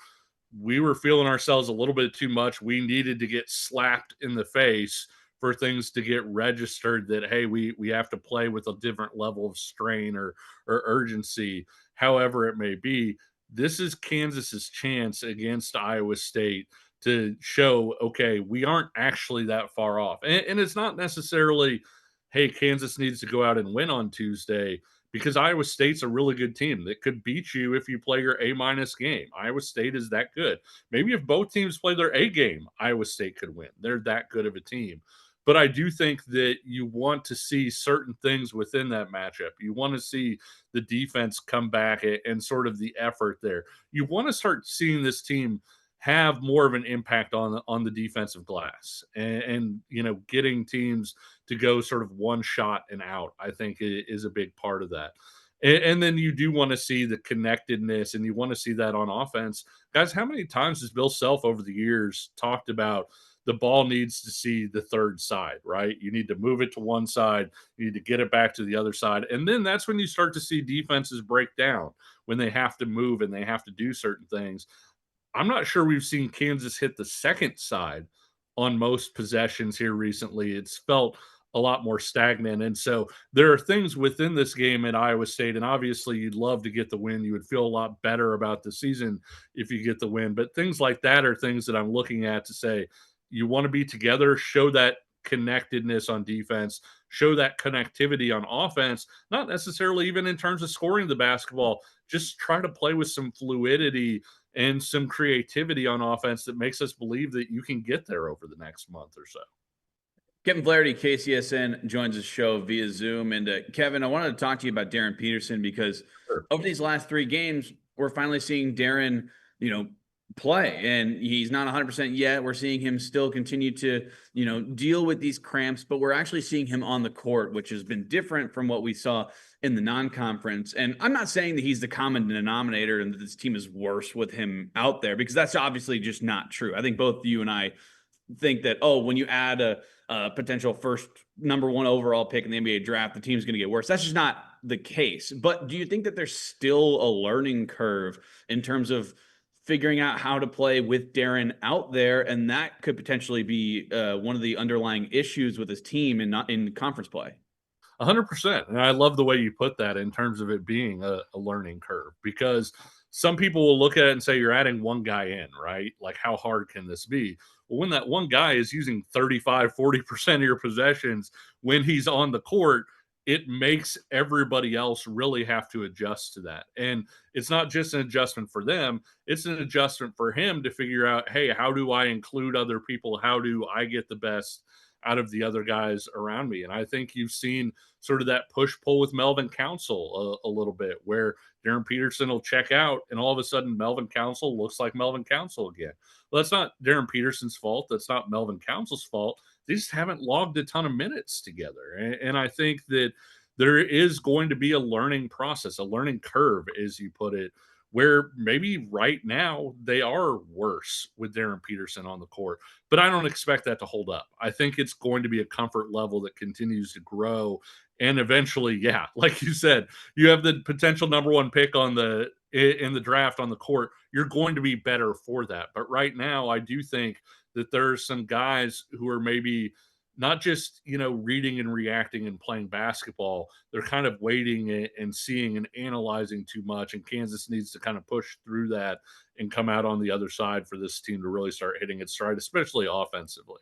we were feeling ourselves a little bit too much. We needed to get slapped in the face for things to get registered that, hey, we have to play with a different level of strain or urgency, however it may be. This is Kansas's chance against Iowa State to show, okay, we aren't actually that far off. And it's not necessarily, hey, Kansas needs to go out and win on Tuesday, because Iowa State's a really good team that could beat you if you play your A-minus game. Iowa State is that good. Maybe if both teams play their A game, Iowa State could win. They're that good of a team. But I do think that you want to see certain things within that matchup. You want to see the defense come back and sort of the effort there. You want to start seeing this team have more of an impact on the defensive glass, and getting teams to go sort of one shot and out, I think is a big part of that. And then you do want to see the connectedness, and you want to see that on offense. Guys, how many times has Bill Self over the years talked about the ball needs to see the third side, right? You need to move it to one side, you need to get it back to the other side. And then that's when you start to see defenses break down, when they have to move and they have to do certain things. I'm not sure we've seen Kansas hit the second side on most possessions here recently. It's felt a lot more stagnant. And so there are things within this game at Iowa State. And obviously, you'd love to get the win. You would feel a lot better about the season if you get the win. But things like that are things that I'm looking at to say, you want to be together, show that connectedness on defense, show that connectivity on offense, not necessarily even in terms of scoring the basketball. Just try to play with some fluidity and some creativity on offense that makes us believe that you can get there over the next month or so. Kevin Flaherty, KCSN, joins the show via Zoom. And Kevin, I wanted to talk to you about Darren Peterson, because over these last 3 games, we're finally seeing Darren, play, and he's not 100% yet. We're seeing him still continue to, deal with these cramps, but we're actually seeing him on the court, which has been different from what we saw in the non-conference. And I'm not saying that he's the common denominator and that this team is worse with him out there, because that's obviously just not true. I think both you and I think that, when you add a potential first number 1 overall pick in the NBA draft, the team's going to get worse. That's just not the case. But do you think that there's still a learning curve in terms of figuring out how to play with Darren out there, and that could potentially be one of the underlying issues with his team and not in conference play? 100%. And I love the way you put that in terms of it being a learning curve, because some people will look at it and say, you're adding one guy in, right? Like, how hard can this be? Well, when that one guy is using 35, 40% of your possessions when he's on the court, it makes everybody else really have to adjust to that. And it's not just an adjustment for them, it's an adjustment for him to figure out, hey, how do I include other people? How do I get the best out of the other guys around me? And I think you've seen sort of that push pull with Melvin Council a little bit, where Darren Peterson will check out and all of a sudden Melvin Council looks like Melvin Council again. Well, that's not Darren Peterson's fault. That's not Melvin Council's fault. They just haven't logged a ton of minutes together. And I think that there is going to be a learning process, a learning curve, as you put it, where maybe right now they are worse with Darren Peterson on the court. But I don't expect that to hold up. I think it's going to be a comfort level that continues to grow. And eventually, yeah, like you said, you have the potential number 1 pick in the draft on the court. You're going to be better for that. But right now, I do think that there's some guys who are maybe not just, reading and reacting and playing basketball. They're kind of waiting and seeing and analyzing too much. And Kansas needs to kind of push through that and come out on the other side for this team to really start hitting its stride, especially offensively.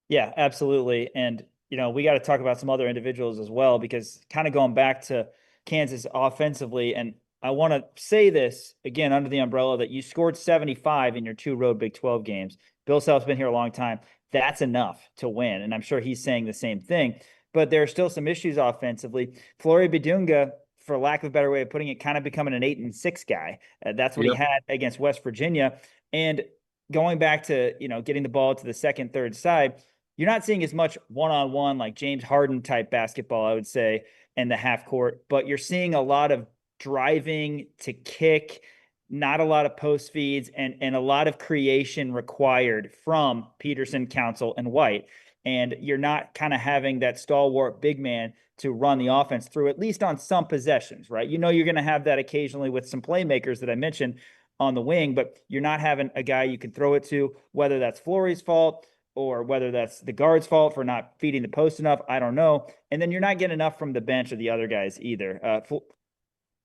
Yeah, absolutely. And, we got to talk about some other individuals as well, because kind of going back to Kansas offensively, and I want to say this again under the umbrella that you scored 75 in your 2 road Big 12 games. Bill Self's been here a long time. That's enough to win. And I'm sure he's saying the same thing. But there are still some issues offensively. Flory Bidunga, for lack of a better way of putting it, kind of becoming an 8-6 guy. That's what he had against West Virginia. And going back to, getting the ball to the second, third side, you're not seeing as much one-on-one like James Harden type basketball, I would say, in the half court. But you're seeing a lot of driving to kick, not a lot of post feeds, and a lot of creation required from Peterson, Council, and White. And you're not kind of having that stalwart big man to run the offense through, at least on some possessions, right? You're going to have that occasionally with some playmakers that I mentioned on the wing, but you're not having a guy you can throw it to, whether that's Flory's fault or whether that's the guard's fault for not feeding the post enough. I don't know. And then you're not getting enough from the bench or the other guys either.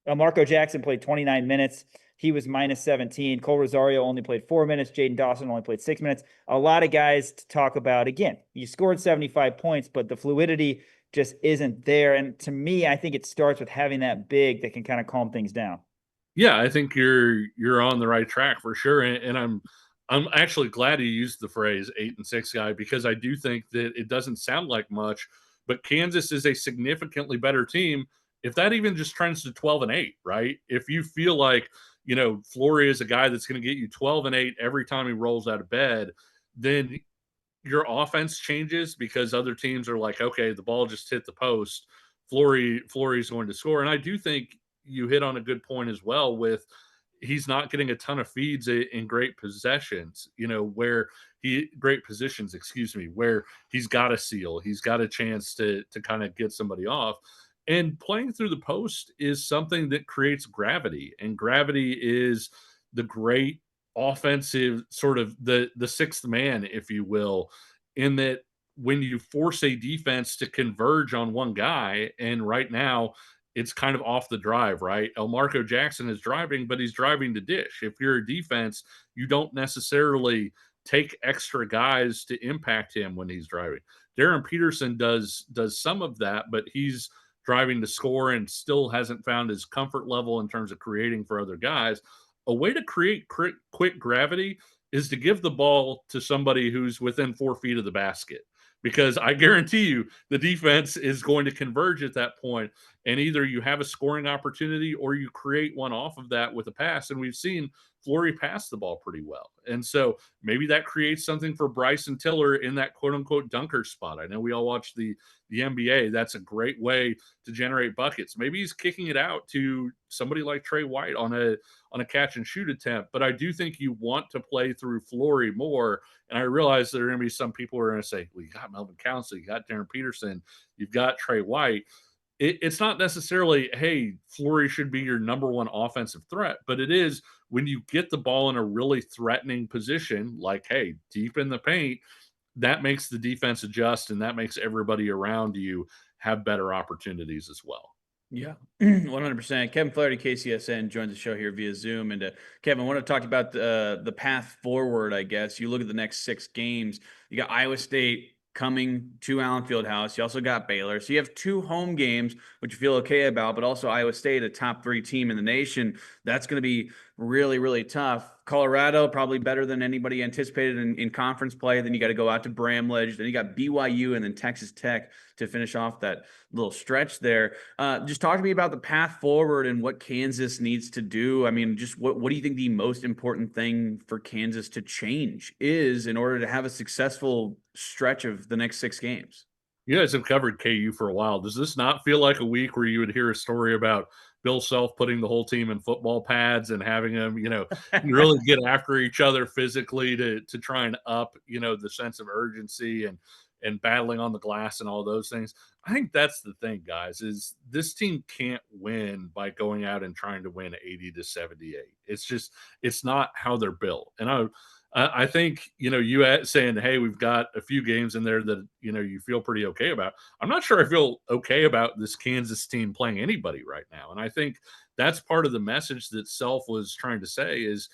Elmarko Jackson played 29 minutes. He was minus 17. Cole Rosario only played 4 minutes. Jaden Dawson only played 6 minutes. A lot of guys to talk about. Again, you scored 75 points, but the fluidity just isn't there. And to me, I think it starts with having that big that can kind of calm things down. Yeah, I think you're on the right track for sure, and I'm actually glad you used the phrase 8-6 guy, because I do think that it doesn't sound like much, but Kansas is a significantly better team if that even just trends to 12-8, right? If you feel like, Flory is a guy that's going to get you 12-8 every time he rolls out of bed, then your offense changes because other teams are like, okay, the ball just hit the post. Flory's going to score. And I do think you hit on a good point as well with he's not getting a ton of feeds in great possessions, where great positions, excuse me, where he's got a seal, he's got a chance to kind of get somebody off. And playing through the post is something that creates gravity, and gravity is the great offensive sort of the sixth man, if you will, in that when you force a defense to converge on one guy, and right now it's kind of off the drive, right? Elmarko Jackson is driving, but he's driving the dish. If you're a defense, you don't necessarily take extra guys to impact him when he's driving. Darren Peterson does some of that, but he's driving to score and still hasn't found his comfort level in terms of creating for other guys. A way to create quick gravity is to give the ball to somebody who's within 4 feet of the basket, because I guarantee you the defense is going to converge at that point, and either you have a scoring opportunity or you create one off of that with a pass. And we've seen Flory pass the ball pretty well. And so maybe that creates something for Bryson Tiller in that quote unquote dunker spot. I know we all watch the NBA. That's a great way to generate buckets. Maybe he's kicking it out to somebody like Trey White on a catch and shoot attempt. But I do think you want to play through Flory more. And I realize there are going to be some people who are going to say, well, you got Melvin Council, you got Darren Peterson, you've got Trey White. It's not necessarily, hey, Flory should be your number one offensive threat, but it is when you get the ball in a really threatening position, like, hey, deep in the paint, that makes the defense adjust, and that makes everybody around you have better opportunities as well. Yeah, 100%. Kevin Flaherty, KCSN, joins the show here via Zoom. And Kevin, I want to talk about the path forward, I guess. You look at the next 6 games. You got Iowa State coming to Allen Fieldhouse. You also got Baylor. So you have 2 home games, which you feel okay about, but also Iowa State, a top 3 team in the nation. That's going to be really, really tough. Colorado, probably better than anybody anticipated in conference play. Then you got to go out to Bramlage. Then you got BYU and then Texas Tech to finish off that little stretch there. Just talk to me about the path forward and what Kansas needs to do. I mean, just what do you think the most important thing for Kansas to change is in order to have a successful stretch of the next 6 games? You guys have covered KU for a while. Does this not feel like a week where you would hear a story about Bill Self putting the whole team in football pads and having them, really get after each other physically to try and up, the sense of urgency and battling on the glass and all those things? I think that's the thing, guys, is this team can't win by going out and trying to win 80-78. It's not how they're built. And I think, you saying, hey, we've got a few games in there that, you feel pretty okay about. I'm not sure I feel okay about this Kansas team playing anybody right now. And I think that's part of the message that Self was trying to say is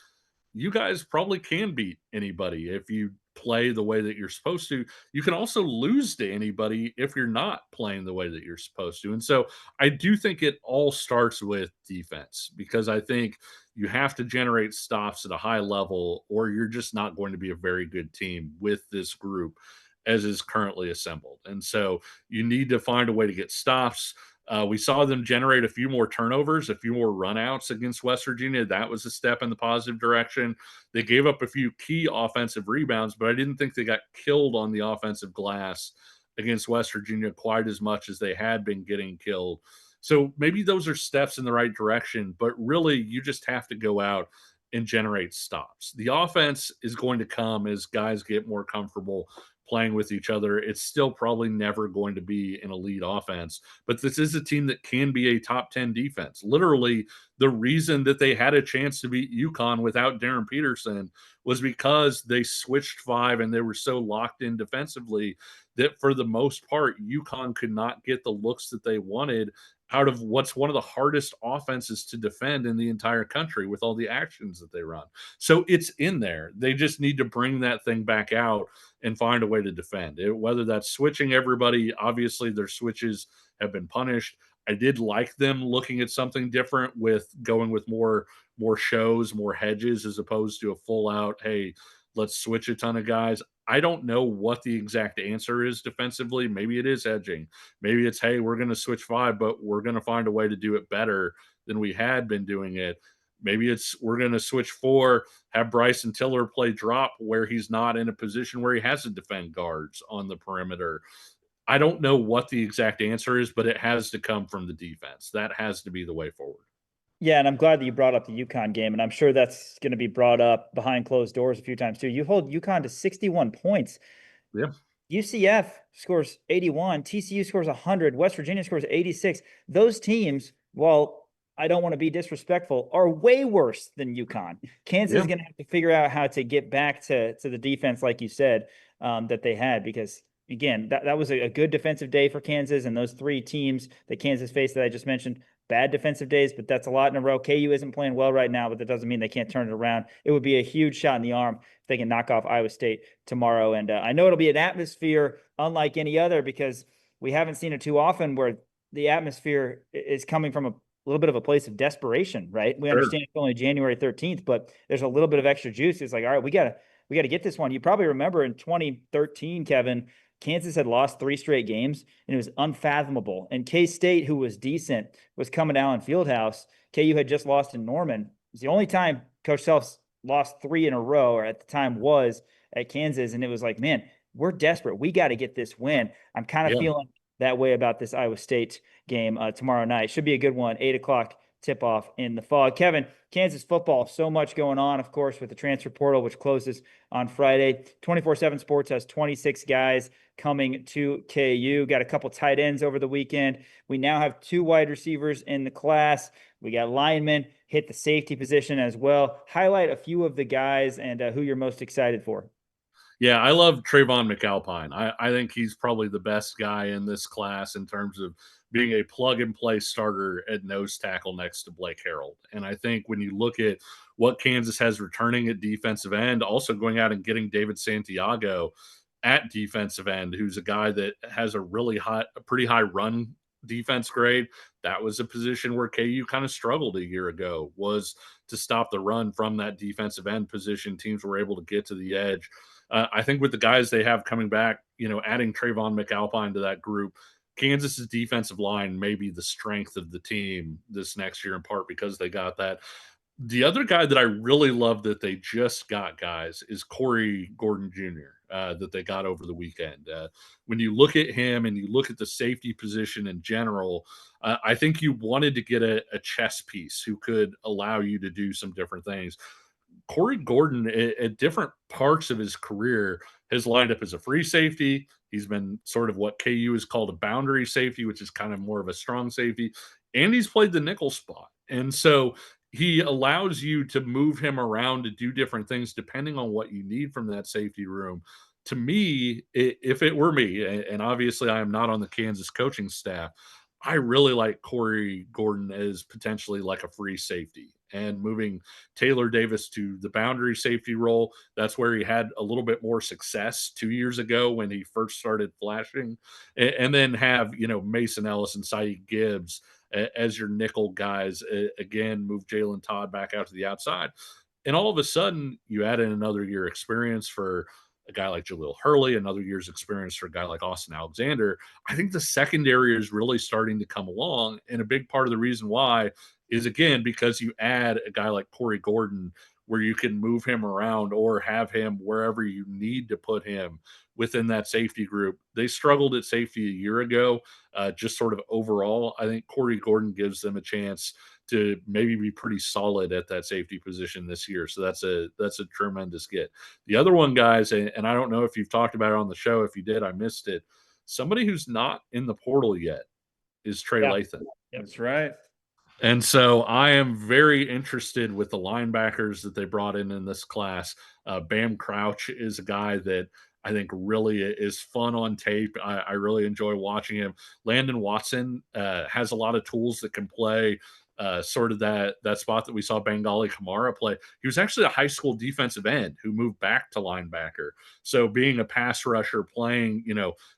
you guys probably can beat anybody if you play the way that you're supposed to. You can also lose to anybody if you're not playing the way that you're supposed to. And so I do think it all starts with defense, because I think you have to generate stops at a high level, or you're just not going to be a very good team with this group as is currently assembled. And so you need to find a way to get stops. We saw them generate a few more turnovers, a few more runouts against West Virginia. That was a step in the positive direction. They gave up a few key offensive rebounds, but I didn't think they got killed on the offensive glass against West Virginia quite as much as they had been getting killed. So maybe those are steps in the right direction, but really you just have to go out and generate stops. The offense is going to come as guys get more comfortable playing with each other. It's still probably never going to be an elite offense, but this is a team that can be a top 10 defense. Literally, the reason that they had a chance to beat UConn without Darren Peterson was because they switched 5 and they were so locked in defensively that for the most part, UConn could not get the looks that they wanted out of what's one of the hardest offenses to defend in the entire country with all the actions that they run. So it's in there. They just need to bring that thing back out and find a way to defend it, whether that's switching everybody. Obviously, their switches have been punished. I did like them looking at something different with going with more shows, more hedges, as opposed to a full out, hey, let's switch a ton of guys. I don't know what the exact answer is defensively. Maybe it is hedging. Maybe it's, hey, we're going to switch five, but we're going to find a way to do it better than we had been doing it. Maybe it's we're going to switch four, have Bryson Tiller play drop where he's not in a position where he has to defend guards on the perimeter. I don't know what the exact answer is, but it has to come from the defense. That has to be the way forward. Yeah, and I'm glad that you brought up the UConn game, and I'm sure that's going to be brought up behind closed doors a few times too. You hold UConn to 61 points. Yeah. UCF scores 81, TCU scores 100, West Virginia scores 86. Those teams, well, I don't want to be disrespectful, are way worse than UConn. Kansas is going to have to figure out how to get back to the defense, like you said, that they had, because again, that was a good defensive day for Kansas, and those three teams that Kansas faced that I just mentioned, bad defensive days, but that's a lot in a row. KU isn't playing well right now, but that doesn't mean they can't turn it around. It would be a huge shot in the arm if they can knock off Iowa State tomorrow. And I know it'll be an atmosphere unlike any other, because we haven't seen it too often where the atmosphere is coming from a little bit of a place of desperation, right? We understand it's only January 13th, but there's a little bit of extra juice. It's like, all right, we got to get this one. You probably remember in 2013, Kevin, Kansas had lost 3 straight games, and it was unfathomable. And K-State, who was decent, was coming to Allen Fieldhouse. KU had just lost in Norman. It was the only time Coach Self's lost 3 in a row, or at the time was at Kansas. And it was like, man, we're desperate. We got to get this win. I'm kind of feeling that way about this Iowa State game tomorrow night. Should be a good one. 8:00 tip-off in the Fog. Kevin, Kansas football, so much going on, of course, with the transfer portal, which closes on Friday. 24/7 Sports has 26 guys coming to KU. Got a couple tight ends over the weekend. We now have 2 wide receivers in the class. We got linemen hit the safety position as well. Highlight a few of the guys and who you're most excited for. Yeah, I love Trayvon McAlpine. I think he's probably the best guy in this class in terms of being a plug and play starter at nose tackle next to Blake Harrell. And I think when you look at what Kansas has returning at defensive end, also going out and getting David Santiago at defensive end, who's a guy that has a pretty high run defense grade. That was a position where KU kind of struggled a year ago, was to stop the run from that defensive end position. Teams were able to get to the edge. I think with the guys they have coming back, adding Trayvon McAlpine to that group, Kansas's defensive line may be the strength of the team this next year, in part because they got that. The other guy that I really love that they just got, guys, is Corey Gordon Jr., that they got over the weekend. When you look at him and you look at the safety position in general, I think you wanted to get a chess piece who could allow you to do some different things. Corey Gordon, at different parts of his career, has lined up as a free safety. He's been sort of what KU is called a boundary safety, which is kind of more of a strong safety. And he's played the nickel spot. And so he allows you to move him around to do different things depending on what you need from that safety room. To me, if it were me, and obviously I am not on the Kansas coaching staff, I really like Corey Gordon as potentially like a free safety, and moving Taylor Davis to the boundary safety role. That's where he had a little bit more success 2 years ago when he first started flashing, and then have, Mason Ellis and Saeed Gibbs as your nickel guys. Again, move Jalen Todd back out to the outside. And all of a sudden, you add in another year experience for a guy like Jaleel Hurley, another year's experience for a guy like Austin Alexander. I think the secondary is really starting to come along. And a big part of the reason why is, again, because you add a guy like Corey Gordon, where you can move him around or have him wherever you need to put him within that safety group. They struggled at safety a year ago, just sort of overall. I think Corey Gordon gives them a chance to maybe be pretty solid at that safety position this year. So that's a tremendous get. The other one, guys, and I don't know if you've talked about it on the show. If you did, I missed it. Somebody who's not in the portal yet is Trey Lathan. That's right. And so I am very interested with the linebackers that they brought in this class. Bam Crouch is a guy that I think really is fun on tape. I really enjoy watching him. Landon Watson has a lot of tools that can play sort of that spot that we saw Bengali Kamara play. He was actually a high school defensive end who moved back to linebacker. So being a pass rusher, playing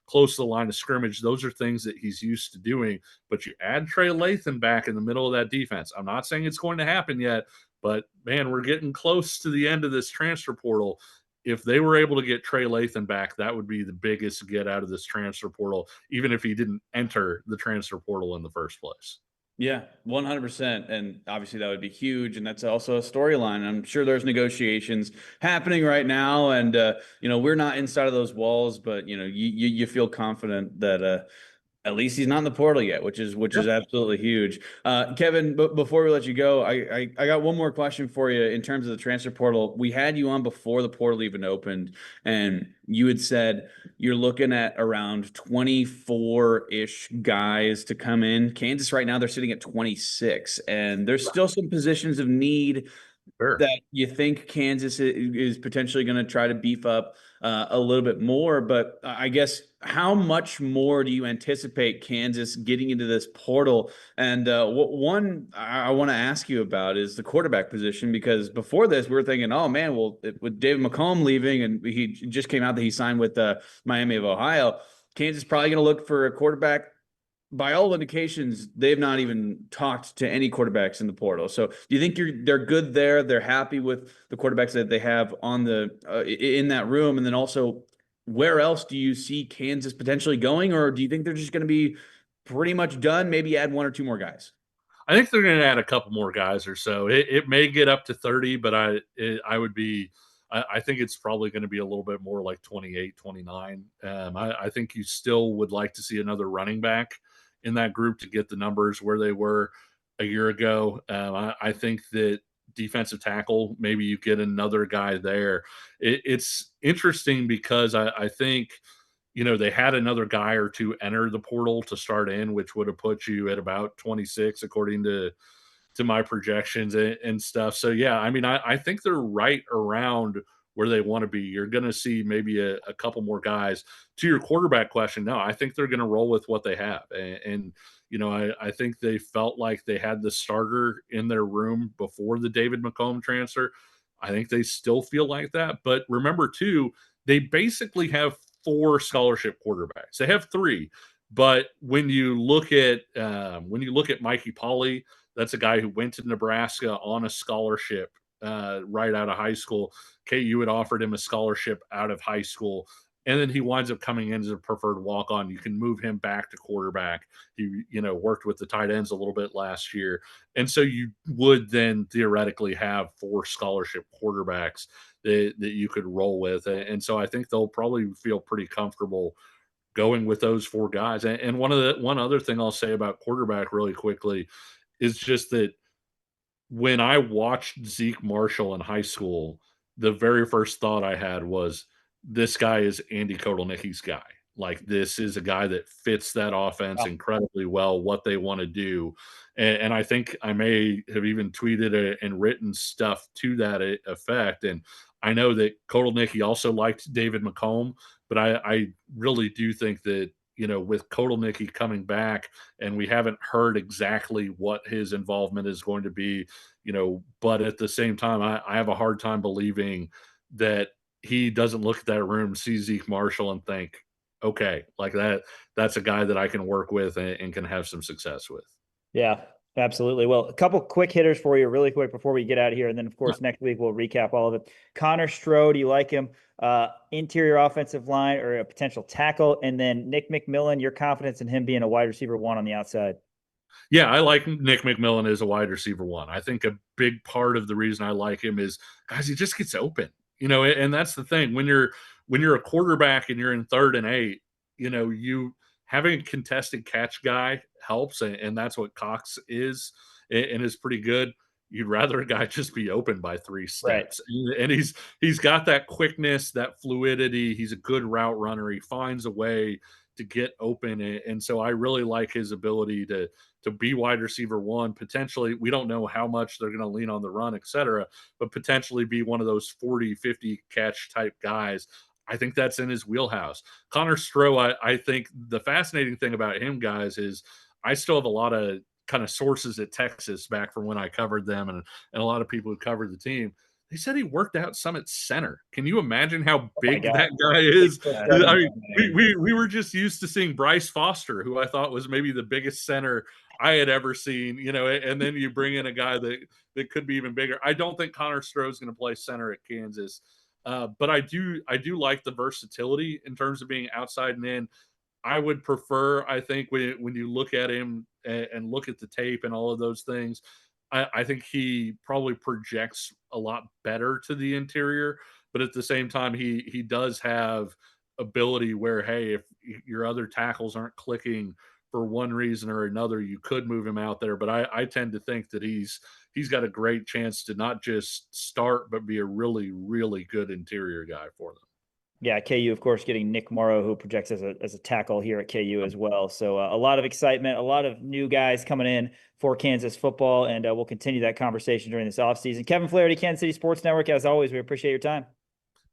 close to the line of scrimmage, those are things that he's used to doing. But you add Trey Lathan back in the middle of that defense. I'm not saying it's going to happen yet, but man, we're getting close to the end of this transfer portal. If they were able to get Trey Lathan back, that would be the biggest get out of this transfer portal, even if he didn't enter the transfer portal in the first place. Yeah, 100%. And obviously that would be huge. And that's also a storyline. I'm sure there's negotiations happening right now. And, we're not inside of those walls, but, you feel confident that, at least he's not in the portal yet, which is absolutely huge. Kevin, before we let you go, I got one more question for you in terms of the transfer portal. We had you on before the portal even opened, and you had said you're looking at around 24-ish guys to come in. Kansas right now, they're sitting at 26, and there's still some positions of need that you think Kansas is potentially going to try to beef up a little bit more. But I guess how much more do you anticipate Kansas getting into this portal? And one I want to ask you about is the quarterback position, because before this we were thinking, oh man, well, with David McComb leaving, and he just came out that he signed with Miami of Ohio, Kansas probably going to look for a quarterback. By all indications, they've not even talked to any quarterbacks in the portal. So do you think they're good there? They're happy with the quarterbacks that they have on the in that room? And then also, where else do you see Kansas potentially going? Or do you think they're just going to be pretty much done? Maybe add one or two more guys? I think they're going to add a couple more guys or so. It may get up to 30, but I would be I think it's probably going to be a little bit more like 28, 29. I think you still would like to see another running back in that group to get the numbers where they were a year ago. I think that defensive tackle, maybe you get another guy there. It's interesting because I think they had another guy or two enter the portal to start in, which would have put you at about 26 according to my projections and stuff. So yeah, I mean, I think they're right around where they want to be. You're going to see maybe a couple more guys. To your quarterback question, no, I think they're going to roll with what they have. And I think they felt like they had the starter in their room before the David McComb transfer. I think they still feel like that. But remember, too, they basically have four scholarship quarterbacks. They have three, but when you look at Mikey Polly, that's a guy who went to Nebraska on a scholarship right out of high school. KU had offered him a scholarship out of high school, and then he winds up coming in as a preferred walk-on. You can move him back to quarterback. He, worked with the tight ends a little bit last year, and so you would then theoretically have four scholarship quarterbacks that you could roll with. And so I think they'll probably feel pretty comfortable going with those four guys. And one other thing I'll say about quarterback really quickly is just that when I watched Zeke Marshall in high school, the very first thought I had was, this guy is Andy Kotelnicki's guy. Like, this is a guy that fits that offense incredibly well, what they want to do. And I think I may have even tweeted and written stuff to that effect. And I know that Kotelnicki also liked David McComb, but I really do think that, with Kotelnicki coming back, and we haven't heard exactly what his involvement is going to be, but at the same time, I have a hard time believing that he doesn't look at that room, see Zeke Marshall, and think, okay, like that's a guy that I can work with and can have some success with. Yeah, absolutely. Well, a couple quick hitters for you really quick before we get out of here. And then, of course, next week we'll recap all of it. Connor Strode, you like him? Interior offensive line or a potential tackle. And then Nick McMillan, your confidence in him being a wide receiver one on the outside. Yeah, I like Nick McMillan as a wide receiver one. I think a big part of the reason I like him is, guys, he just gets open. And that's the thing. When you're a quarterback and you're in 3rd and 8, you having a contested catch guy helps, and that's what Cox is and is pretty good. You'd rather a guy just be open by 3 steps. Right. And he's got that quickness, that fluidity. He's a good route runner. He finds a way to get open. And so I really like his ability to be wide receiver one. Potentially, we don't know how much they're going to lean on the run, et cetera, but potentially be one of those 40, 50 catch type guys. I think that's in his wheelhouse. Connor Stroh, I think the fascinating thing about him, guys, is I still have a lot of kind of sources at Texas back from when I covered them, and a lot of people who covered the team. They said he worked out some at center. Can you imagine how big that guy is? I mean, we were just used to seeing Bryce Foster, who I thought was maybe the biggest center I had ever seen, and then you bring in a guy that could be even bigger. I don't think Connor Stroh is going to play center at Kansas. But I do like the versatility in terms of being outside and in. I would prefer, I think, when you look at him and look at the tape and all of those things, I think he probably projects a lot better to the interior. But at the same time, he does have ability where, hey, if your other tackles aren't clicking for one reason or another, you could move him out there. But I tend to think that he's got a great chance to not just start, but be a really, really good interior guy for them. Yeah, KU, of course, getting Nick Morrow, who projects as a tackle here at KU as well. So a lot of excitement, a lot of new guys coming in for Kansas football, and we'll continue that conversation during this offseason. Kevin Flaherty, Kansas City Sports Network, as always, we appreciate your time.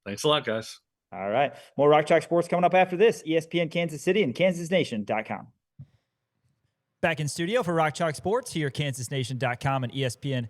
Thanks a lot, guys. All right. More Rock Chalk Sports coming up after this. ESPN Kansas City and KansasNation.com. Back in studio for Rock Chalk Sports here, KansasNation.com and ESPN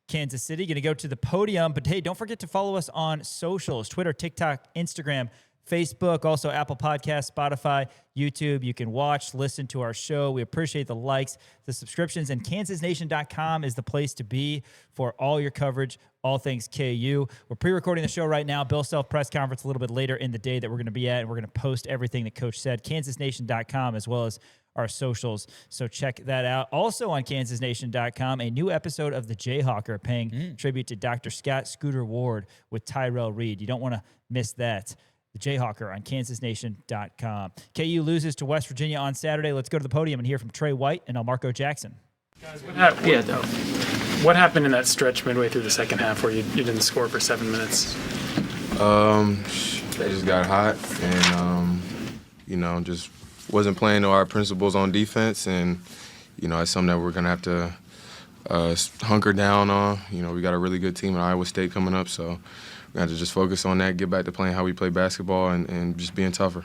Kansas City. Going to go to the podium, but hey, don't forget to follow us on socials, Twitter, TikTok, Instagram, Facebook, also Apple Podcasts, Spotify, YouTube. You can watch, listen to our show. We appreciate the likes, the subscriptions, and KansasNation.com is the place to be for all your coverage, all things KU. We're pre-recording the show right now. Bill Self press conference a little bit later in the day that we're going to be at, and we're going to post everything that Coach said. KansasNation.com as well as our socials. So check that out. Also on KansasNation.com, a new episode of The Jayhawker paying tribute to Dr. Scott Scooter Ward with Tyrell Reed. You don't want to miss that. The Jayhawker on KansasNation.com. KU loses to West Virginia on Saturday. Let's go to the podium and hear from Trey White and Elmarko Jackson. Guys, what happened in that stretch midway through the second half where you didn't score for 7 minutes? They just got hot and, just wasn't playing to our principles on defense. And, it's something that we're going to have to hunker down on. We got a really good team in Iowa State coming up, so we have to just focus on that, get back to playing how we play basketball and just being tougher.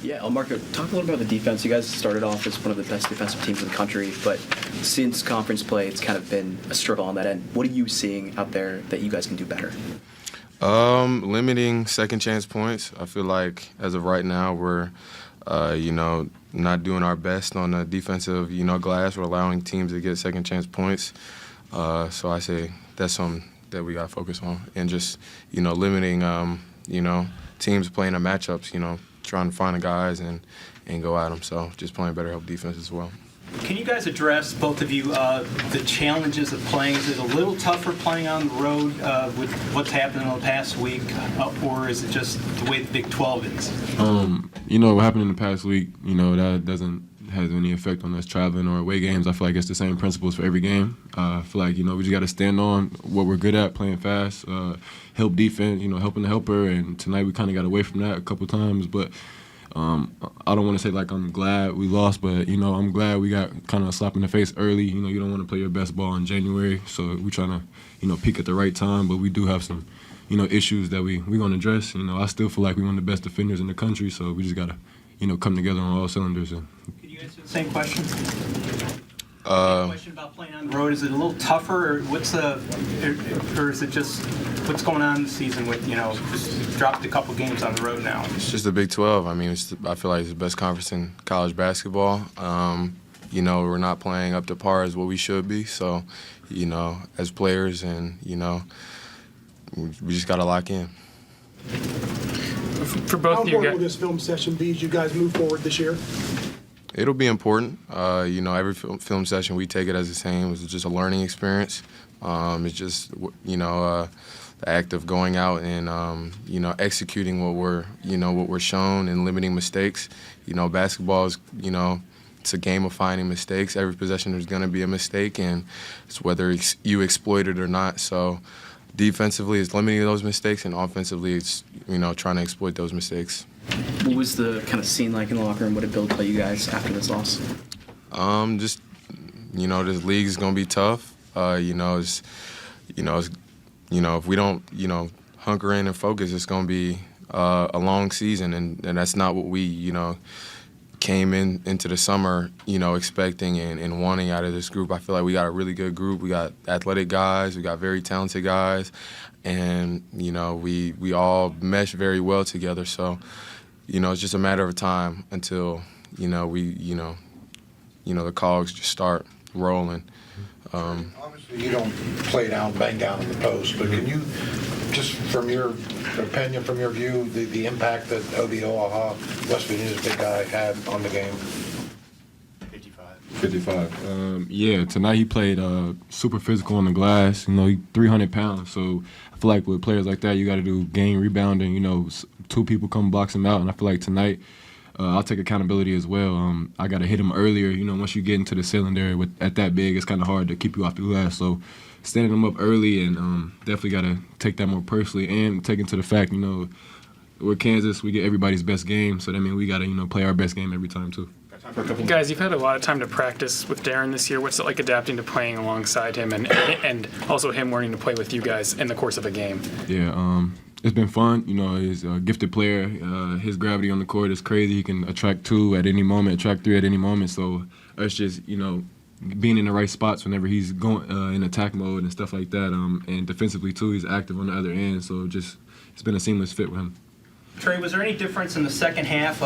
Yeah, Elmarko, talk a little bit about the defense. You guys started off as one of the best defensive teams in the country, but since conference play, it's kind of been a struggle on that end. What are you seeing out there that you guys can do better? Limiting second chance points. I feel like as of right now, we're, not doing our best on the defensive, glass. We're allowing teams to get second chance points. So I say that's something that we got to focus on. And just, limiting, teams playing the matchups, trying to find the guys and go at them. So just playing better help defense as well. Can you guys address, both of you, the challenges of playing? Is it a little tougher playing on the road with what's happened in the past week, or is it just the way the Big 12 is? What happened in the past week, that doesn't have any effect on us traveling or away games. I feel like it's the same principles for every game. I feel like, we just got to stand on what we're good at, playing fast, help defense, helping the helper. And tonight we kind of got away from that a couple times, but I don't want to say like I'm glad we lost, but I'm glad we got kind of a slap in the face early. You don't want to play your best ball in January, so we're trying to peak at the right time. But we do have some issues that we're going to address. I still feel like we're one of the best defenders in the country, so we just got to come together on all cylinders. Could you answer the same question? Same question about playing on the road. Is it a little tougher, or or is it just what's going on this season with just dropped a couple games on the road now? It's just the Big 12. I mean, I feel like it's the best conference in college basketball. We're not playing up to par as what we should be. So, as players, and we just got to lock in. For both of you guys, how important will this film session be as you guys move forward this year? It'll be important. Every film session, we take it as the same. It's just a learning experience. It's just, the act of going out and, executing what we're shown and limiting mistakes. Basketball is, it's a game of finding mistakes. Every possession there's going to be a mistake, and it's whether you exploit it or not. So defensively, it's limiting those mistakes, and offensively, it's, trying to exploit those mistakes. What was the kind of scene like in the locker room? What did Bill tell you guys after this loss? Just, this league is going to be tough. If we don't, hunker in and focus, it's going to be a long season, and that's not what we, came into the summer, expecting and wanting out of this group. I feel like we got a really good group. We got athletic guys. We got very talented guys. And, we all mesh very well together. So, it's just a matter of time until, the cogs just start rolling. Obviously, you don't play down, bang down in the post, but can you, just from your opinion, from your view, the impact that Obi Oaha, West Virginia's big guy, had on the game? 55. Yeah, tonight he played super physical on the glass. He 300 pounds. So I feel like with players like that, you got to do game rebounding. Two people come box him out, and I feel like tonight I'll take accountability as well. I got to hit him earlier. Once you get into the cylinder at that big, it's kind of hard to keep you off the glass. So standing him up early and definitely got to take that more personally and take into the fact, with Kansas, we get everybody's best game. So that means we got to, play our best game every time too. Guys, you've had a lot of time to practice with Darren this year. What's it like adapting to playing alongside him and also him learning to play with you guys in the course of a game? Yeah, it's been fun. He's a gifted player. His gravity on the court is crazy. He can attract 2 at any moment, attract 3 at any moment. So it's just, being in the right spots whenever he's going in attack mode and stuff like that. And defensively, too, he's active on the other end. So it's been a seamless fit with him. Trey, was there any difference in the second half?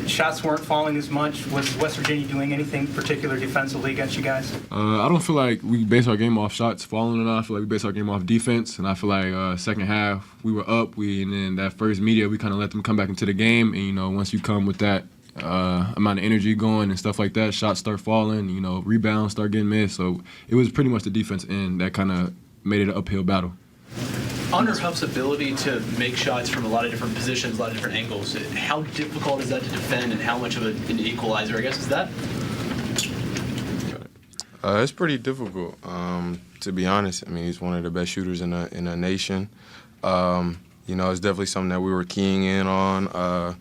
Shots weren't falling as much. Was West Virginia doing anything particular defensively against you guys? I don't feel like we base our game off shots falling enough. I feel like we base our game off defense. And I feel like second half, we were up. And then that first media, we kind of let them come back into the game. And, once you come with that amount of energy going and stuff like that, shots start falling, rebounds start getting missed. So it was pretty much the defense end that kind of made it an uphill battle. Under Huff's ability to make shots from a lot of different positions, a lot of different angles, how difficult is that to defend, and how much of an equalizer, I guess, is that? It's pretty difficult, to be honest. I mean, he's one of the best shooters in the nation. It's definitely something that we were keying in on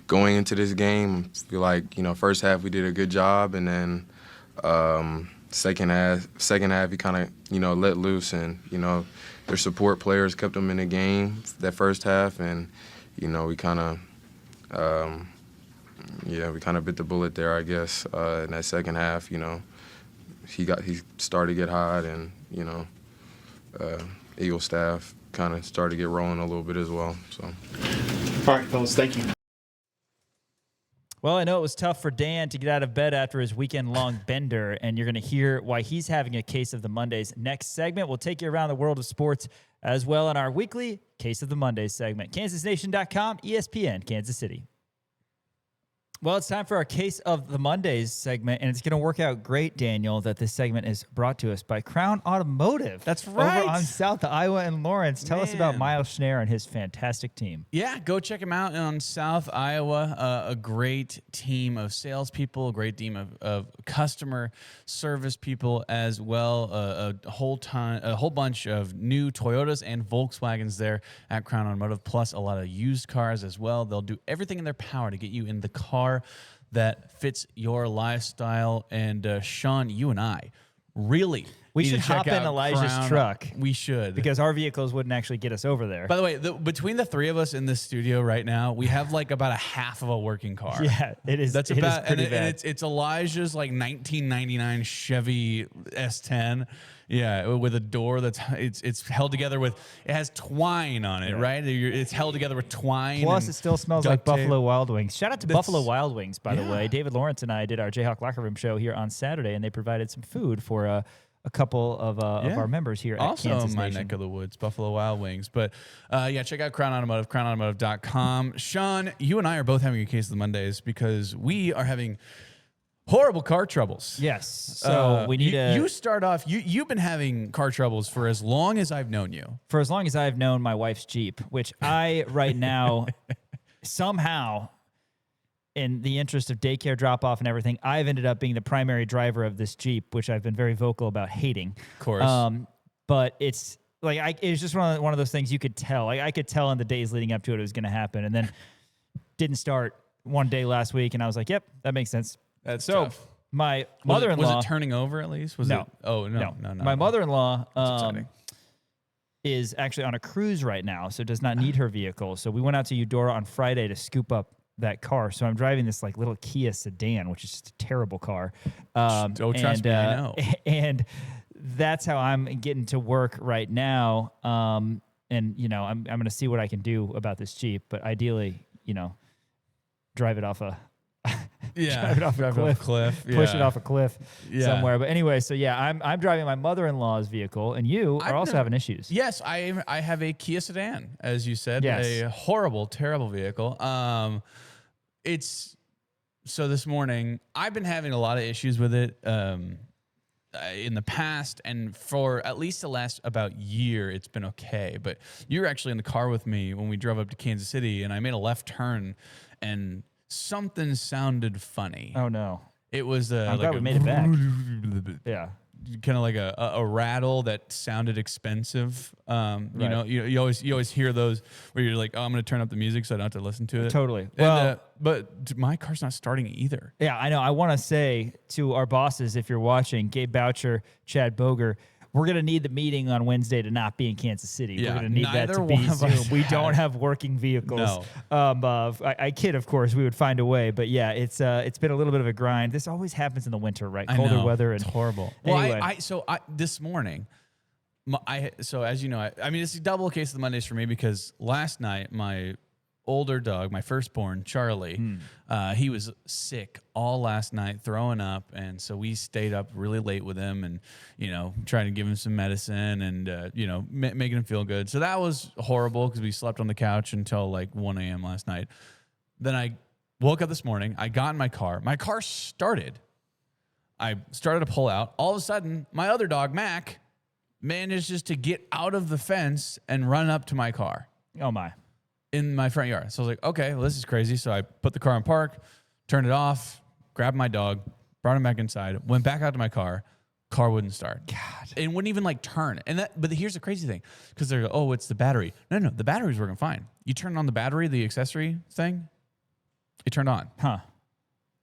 going into this game. I feel like, first half we did a good job, and then second half he kind of, let loose, and, their support players kept them in the game that first half, and we kind of bit the bullet there, I guess. In that second half, he started to get hot, and Eagle staff kind of started to get rolling a little bit as well. So, All right, fellas, thank you. Well, I know it was tough for Dan to get out of bed after his weekend-long bender, and you're going to hear why he's having a Case of the Mondays. Next segment, we'll take you around the world of sports as well in our weekly Case of the Mondays segment. KansasNation.com, ESPN, Kansas City. Well, it's time for our Case of the Mondays segment, and it's going to work out great, Daniel, that this segment is brought to us by Crown Automotive. That's right. Over on South Iowa and Lawrence. Tell us about Miles Schneer and his fantastic team. Yeah, go check him out on South Iowa. A great team of salespeople, a great team of customer service people as well. A whole bunch of new Toyotas and Volkswagens there at Crown Automotive, plus a lot of used cars as well. They'll do everything in their power to get you in the car that fits your lifestyle. And Sean, you and I really we should hop in Elijah's truck. We should, because our vehicles wouldn't actually get us over there. By the way, between the three of us in this studio right now, we have like about a half of a working car. Yeah, it is. That's it about, is pretty bad. And it's Elijah's like 1999 Chevy S10. Yeah, with a door it's held together with, it has twine on it, right? It's held together with twine. Plus, it still smells like Buffalo Wild Wings. Shout out to Buffalo Wild Wings, by the way. David Lawrence and I did our Jayhawk Locker Room show here on Saturday, and they provided some food for a couple of our members here at Kansas Nation. Also in my neck of the woods, Buffalo Wild Wings. But check out Crown Automotive, crownautomotive.com. Sean, you and I are both having a Case of the Mondays because we are having horrible car troubles. Yes. So we need You start off, you've been having car troubles for as long as I've known you. For as long as I've known my wife's Jeep, which I right now somehow, in the interest of daycare drop-off and everything, I've ended up being the primary driver of this Jeep, which I've been very vocal about hating. Of course. But it's like it was just one of those things you could tell. Like I could tell in the days leading up to it was going to happen, and then didn't start one day last week, and I was like, "Yep, that makes sense." That's so tough. My mother-in-law was it turning over at least? No. Oh no. My mother-in-law is actually on a cruise right now, so does not need her vehicle. So we went out to Eudora on Friday to scoop up that car. So I'm driving this like little Kia sedan, which is just a terrible car. Trust me, I know. And that's how I'm getting to work right now. And you know, I'm going to see what I can do about this Jeep, but ideally, you know, drive it off a drive it off a cliff, push it off a cliff somewhere. But anyway, so yeah, I'm driving my mother-in-law's vehicle, and you are also having issues. Yes, I have a Kia sedan, as you said, a horrible, terrible vehicle. It's so this morning I've been having a lot of issues with it in the past, and for at least the last about year, it's been okay. But you were actually in the car with me when we drove up to Kansas City, and I made a left turn, and something sounded funny. Oh no! It was I'm glad we made it back. Yeah. Kind of like a rattle that sounded expensive. You know, you always hear those where you're like, oh, I'm going to turn up the music so I don't have to listen to it. Totally. And, Well, but my car's not starting either. Yeah, I know. I want to say to our bosses, if you're watching, Gabe Boucher, Chad Boger, we're going to need the meeting on Wednesday to not be in Kansas City. Yeah, we're going to need that to be Zoom. We don't have working vehicles. No. I kid, of course. We would find a way. But yeah, it's been a little bit of a grind. This always happens in the winter, right? Colder weather. And it's horrible. Anyway. Well, this morning, so as you know, I mean, it's a double case of the Mondays for me because last night, my older dog, my firstborn, Charlie, he was sick all last night, throwing up. And so we stayed up really late with him and, you know, trying to give him some medicine and, you know, making him feel good. So that was horrible because we slept on the couch until like 1 a.m. last night. Then I woke up this morning. I got in my car. My car started. I started to pull out. All of a sudden, my other dog, Mac, managed just to get out of the fence and run up to my car. Oh, my. In my front yard. So I was like, okay, well, this is crazy. So I put the car in park, turned it off, grabbed my dog, brought him back inside, went back out to my car. Car wouldn't start. God. It wouldn't even like turn. But here's the crazy thing. Because they're like, oh, it's the battery. No, the battery's working fine. You turn on the battery, the accessory thing, it turned on. Huh.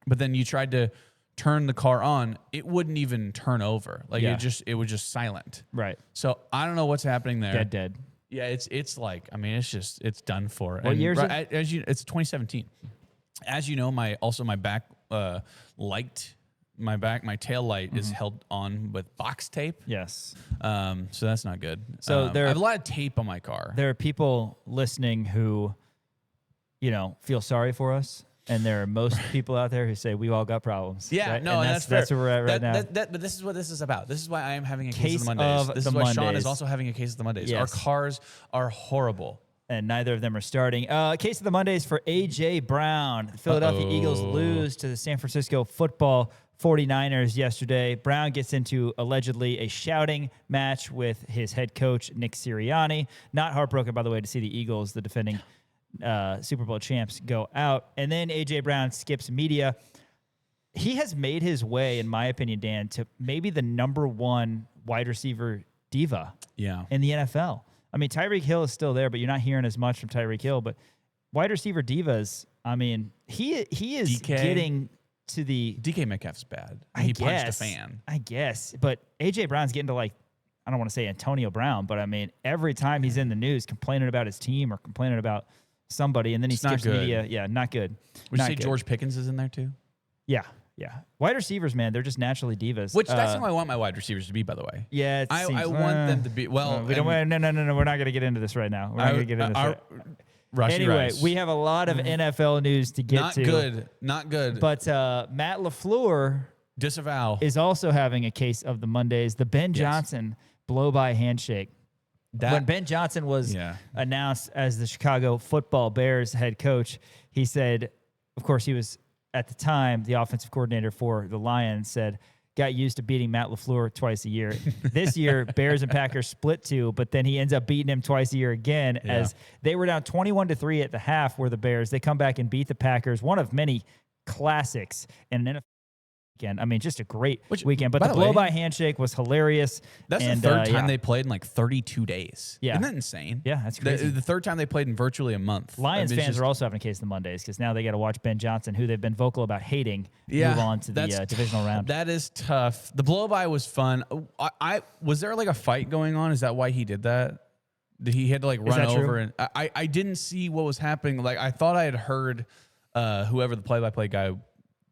But then you tried to turn the car on, it wouldn't even turn over. Like it was just silent. Right. So I don't know what's happening there. Dead. Yeah, it's like, I mean, it's done for. What years? As you, it's 2017. As you know, my back my tail light is held on with box tape. Yes. So that's not good. So I have a lot of tape on my car. There are people listening who, you know, feel sorry for us. And there are most people out there who say we've all got problems. Yeah, right? no, and that's fair. That's where we're at right now. But this is what this is about. This is why I am having a Case case of the Mondays. This is why Sean Mondays. is also having a case of the Mondays. Yes. Our cars are horrible. And neither of them are starting. Case of the Mondays for A.J. Brown. The Philadelphia Eagles lose to the San Francisco football 49ers yesterday. Brown gets into allegedly a shouting match with his head coach, Nick Sirianni. Not heartbroken, by the way, to see the Eagles, the defending Super Bowl champs, go out. And then A.J. Brown skips media. He has made his way, in my opinion, Dan, to maybe the #1 wide receiver diva in the NFL. I mean, Tyreek Hill is still there, but you're not hearing as much from Tyreek Hill. But wide receiver divas, I mean, he is getting to the... DK Metcalf's bad. He punched a fan. I guess. But A.J. Brown's getting to, like, I don't want to say Antonio Brown, but I mean, every time he's in the news complaining about his team or complaining about somebody, and then he skips media. Yeah, not good. Would you say George Pickens is in there too? Yeah. Wide receivers, man, they're just naturally divas. Which that's how I want my wide receivers to be, by the way. Yeah, I want them to be well. We don't. No. We're not going to get into this right now. We're not going to get into this. Anyway, we have a lot of NFL news to get to. Not good. But Matt LaFleur disavow is also having a case of the Mondays. The Ben Johnson blow-by handshake. When Ben Johnson was announced as the Chicago Football Bears head coach, he said, of course, he was at the time the offensive coordinator for the Lions, said, got used to beating Matt LaFleur twice a year. This year, Bears and Packers split 2, but then he ends up beating him twice a year again as they were down 21-3 at the half were the Bears. They come back and beat the Packers, one of many classics in an NFL weekend. I mean, just a great weekend. But the blow-by handshake was hilarious. That's the third time they played in like 32 days. Yeah. Isn't that insane? Yeah, that's crazy. The third time they played in virtually a month. Lions fans are also having a case of the Mondays because now they got to watch Ben Johnson, who they've been vocal about hating, move on to the divisional round. That is tough. The blow-by was fun. Was there like a fight going on? Is that why he did that? He had to like Is run that true? over, and I didn't see what was happening. Like I thought I had heard whoever the play-by-play guy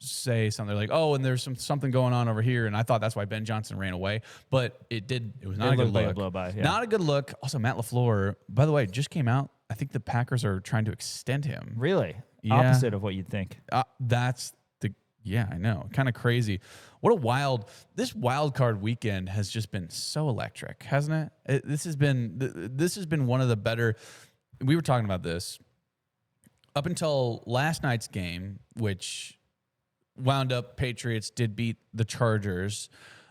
say something like, "Oh, and there's something going on over here," and I thought that's why Ben Johnson ran away. But it was not a good looked like a look. blow-by, yeah. Not a good look. Also, Matt LaFleur, by the way, just came out. I think the Packers are trying to extend him. Really? Yeah. Opposite of what you'd think. Yeah, I know. Kind of crazy. This wild card weekend has just been so electric, hasn't it? This has been one of the better. We were talking about this up until last night's game, which wound up Patriots did beat the Chargers.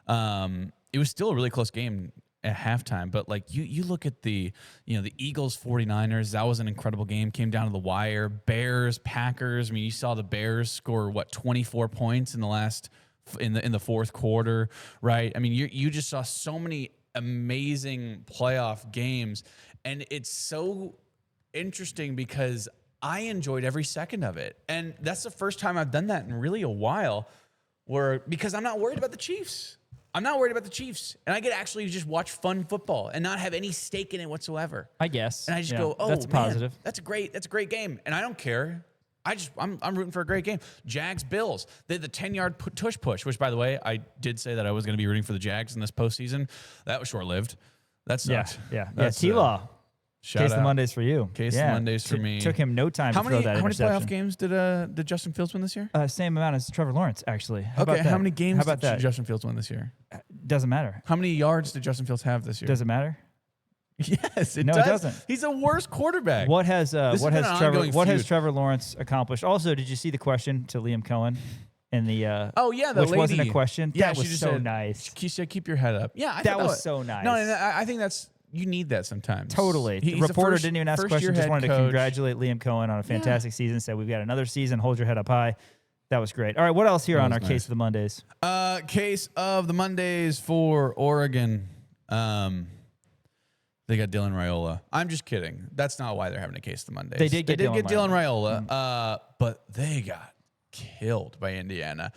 It was still a really close game at halftime, but like you look at the Eagles 49ers, that was an incredible game, came down to the wire. Bears Packers, I mean, you saw the Bears score 24 points in the fourth quarter, right? I mean, you just saw so many amazing playoff games, and it's so interesting because I enjoyed every second of it. And that's the first time I've done that in really a while, because I'm not worried about the Chiefs. And I get actually just watch fun football and not have any stake in it whatsoever. I guess. And I just go, oh, that's man, positive. That's a great game. And I don't care. I'm rooting for a great game. Jags Bills. They had the 10-yard tush push, which, by the way, I did say that I was going to be rooting for the Jags in this postseason. That was short-lived. That sucked. Yeah. T-Law. Case the Mondays for you. Case the Mondays for me. Took him no time to throw that interception. How many playoff games did Justin Fields win this year? Same amount as Trevor Lawrence, actually. How many games did Justin Fields win this year? Doesn't matter. How many yards did Justin Fields have this year? Does it matter? Yes, it does. It doesn't. He's the worst quarterback. What has Trevor Lawrence accomplished? Also, did you see the question to Liam Cohen in the the which lady. wasn't a question? Yeah, that was so nice. She said, "Keep your head up." Yeah, that was so nice. No, I think you need that sometimes. Totally. The reporter didn't even ask a question. Just wanted to congratulate Liam Cohen on a fantastic season. Said we've got another season. Hold your head up high. That was great. All right, what else here on our Case of the Mondays? Case of the Mondays for Oregon. They got Dylan Raiola. I'm just kidding. That's not why they're having a Case of the Mondays. They did get Dylan Raiola, but they got killed by Indiana.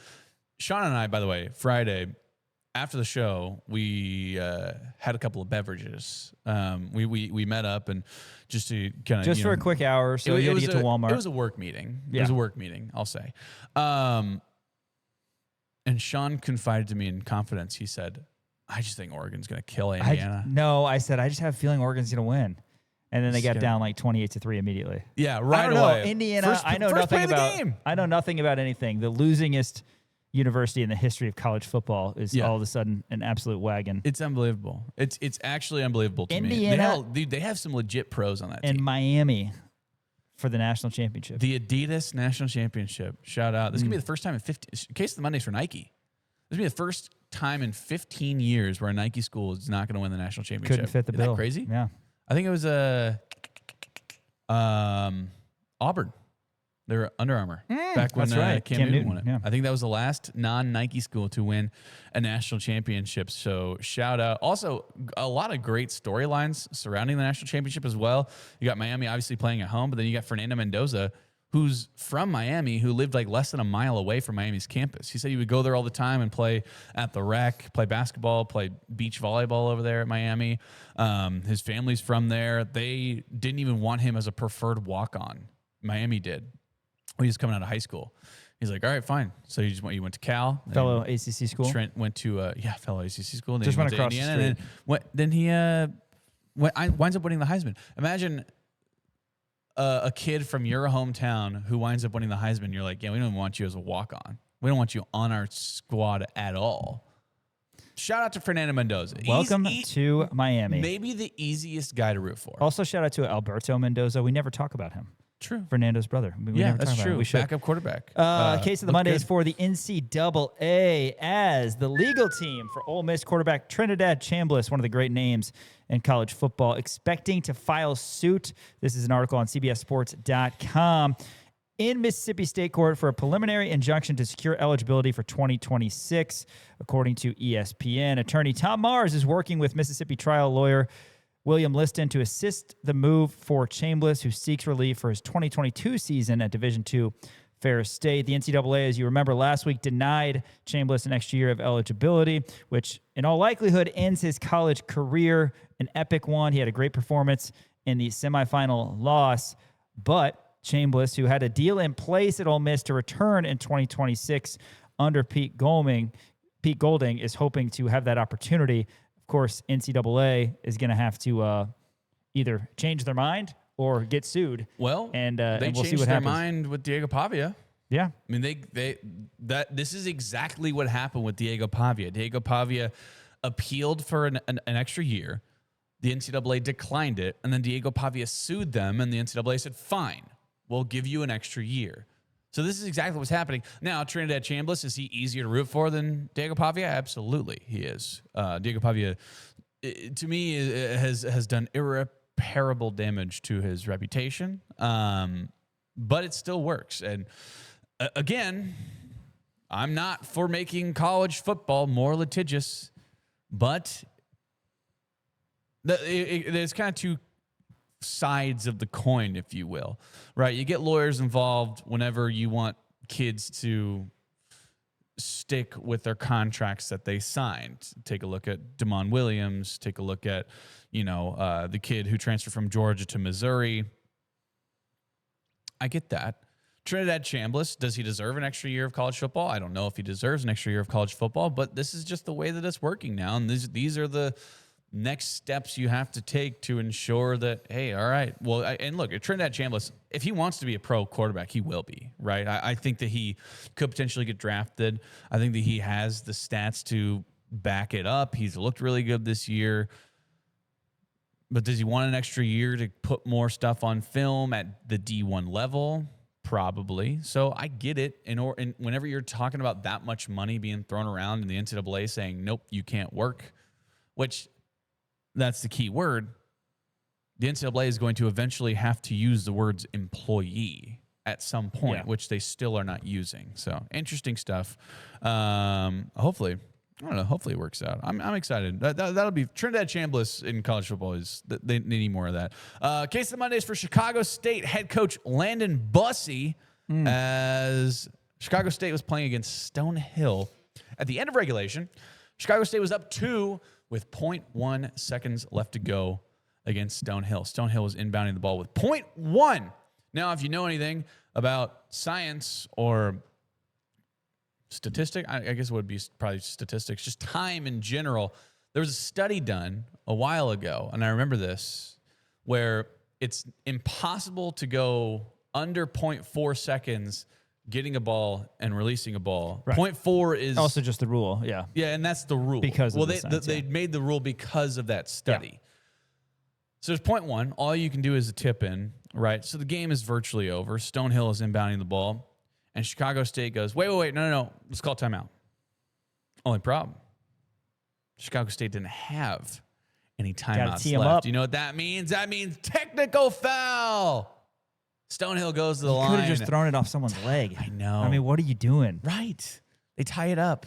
Sean and I, by the way, Friday after the show, we had a couple of beverages. We met up and just to kind of for a quick hour, so you had to get to Walmart. It was a work meeting. Yeah. It was a work meeting, I'll say. And Sean confided to me in confidence. He said, "I just think Oregon's going to kill Indiana." I said I just have a feeling Oregon's going to win. And then they got down like 28-3 immediately. Yeah, right away. Know. Indiana, I know nothing about. I know nothing about anything. The losingest university in the history of college football is all of a sudden an absolute wagon. It's unbelievable. It's actually unbelievable to Indiana, me. They have some legit pros on that team. And Miami for the national championship. The Adidas National Championship. Shout out. This is going to be the first time in 50. Case of the Mondays for Nike. This is going to be the first time in 15 years where a Nike school is not going to win the national championship. Couldn't fit the Isn't bill. That crazy? Yeah. I think it was Auburn. They were Under Armour back when Cam Newton won it. Yeah. I think that was the last non-Nike school to win a national championship. So shout out. Also, a lot of great storylines surrounding the national championship as well. You got Miami obviously playing at home, but then you got Fernando Mendoza, who's from Miami, who lived like less than a mile away from Miami's campus. He said he would go there all the time and play at the Rec, play basketball, play beach volleyball over there at Miami. His family's from there. They didn't even want him as a preferred walk-on. Miami did. He was coming out of high school. He's like, all right, fine. So you went to Cal. Fellow ACC school? Trent went to, fellow ACC school. Just went across Indiana, the street. Then he winds up winning the Heisman. Imagine a kid from your hometown who winds up winning the Heisman. You're like, yeah, we don't want you as a walk-on. We don't want you on our squad at all. Shout out to Fernando Mendoza. Welcome to Miami. Maybe the easiest guy to root for. Also, shout out to Alberto Mendoza. We never talk about him. True. Fernando's brother. We never that's talk about true. him. We should. Backup quarterback. Case of the Mondays for the NCAA as the legal team for Ole Miss quarterback Trinidad Chambliss, one of the great names in college football, expecting to file suit. This is an article on CBSSports.com. In Mississippi State Court for a preliminary injunction to secure eligibility for 2026, according to ESPN. Attorney Tom Mars is working with Mississippi trial lawyer William Liston to assist the move for Chambliss, who seeks relief for his 2022 season at Division II Ferris State. The NCAA, as you remember last week, denied Chambliss an extra year of eligibility, which in all likelihood ends his college career. An epic one. He had a great performance in the semifinal loss, but Chambliss, who had a deal in place at Ole Miss to return in 2026 under Pete Golding, is hoping to have that opportunity. Of course, NCAA is going to have to either change their mind or get sued. Well, and they we'll changed see what their happens. mind with Diego Pavia. Yeah, I mean, this is exactly what happened with Diego Pavia. Diego Pavia appealed for an extra year. The NCAA declined it, and then Diego Pavia sued them, and the NCAA said, fine, we'll give you an extra year. So this is exactly what's happening. Now, Trinidad Chambliss, is he easier to root for than Diego Pavia? Absolutely, he is. Diego Pavia, to me, has done irreparable damage to his reputation, but it still works. And again, I'm not for making college football more litigious, but there's kind of two sides of the coin, if you will, right? You get lawyers involved whenever you want kids to stick with their contracts that they signed. Take a look at Damon Williams. Take a look at, the kid who transferred from Georgia to Missouri. I get that. Trinidad Chambliss, does he deserve an extra year of college football? I don't know if he deserves an extra year of college football, but this is just the way that it's working now. And these are the next steps you have to take to ensure that, hey, all right. Well, and look, Trinidad Chambliss, if he wants to be a pro quarterback, he will be, right? I think that he could potentially get drafted. I think that he has the stats to back it up. He's looked really good this year. But does he want an extra year to put more stuff on film at the D1 level? Probably. So I get it. And whenever you're talking about that much money being thrown around in the NCAA saying, nope, you can't work, which that's the key word, the NCAA is going to eventually have to use the words employee at some point, which they still are not using. So interesting stuff. Hopefully it works out. I'm excited. That'll be Trinidad Chambliss in college football. They need more of that. Case of Mondays for Chicago State head coach Landon Bussey, as Chicago State was playing against Stonehill at the end of regulation. Chicago State was up 2 with 0.1 seconds left to go against Stonehill. Stonehill was inbounding the ball with 0.1. Now, if you know anything about science or statistic, I guess it would be probably statistics, just time in general. There was a study done a while ago, and I remember this, where it's impossible to go under 0.4 seconds getting a ball and releasing a ball. Right. 0.4 is also just the rule. Yeah. Yeah, and that's the rule. Because of they made the rule because of that study. Yeah. So there's 0.1. All you can do is a tip in, right? So the game is virtually over. Stonehill is inbounding the ball. And Chicago State goes, wait, no. Let's call timeout. Only problem, Chicago State didn't have any timeouts left. You know what that means? That means technical foul. Stonehill goes to the line. You could have just thrown it off someone's leg. I know. I mean, what are you doing? Right. They tie it up.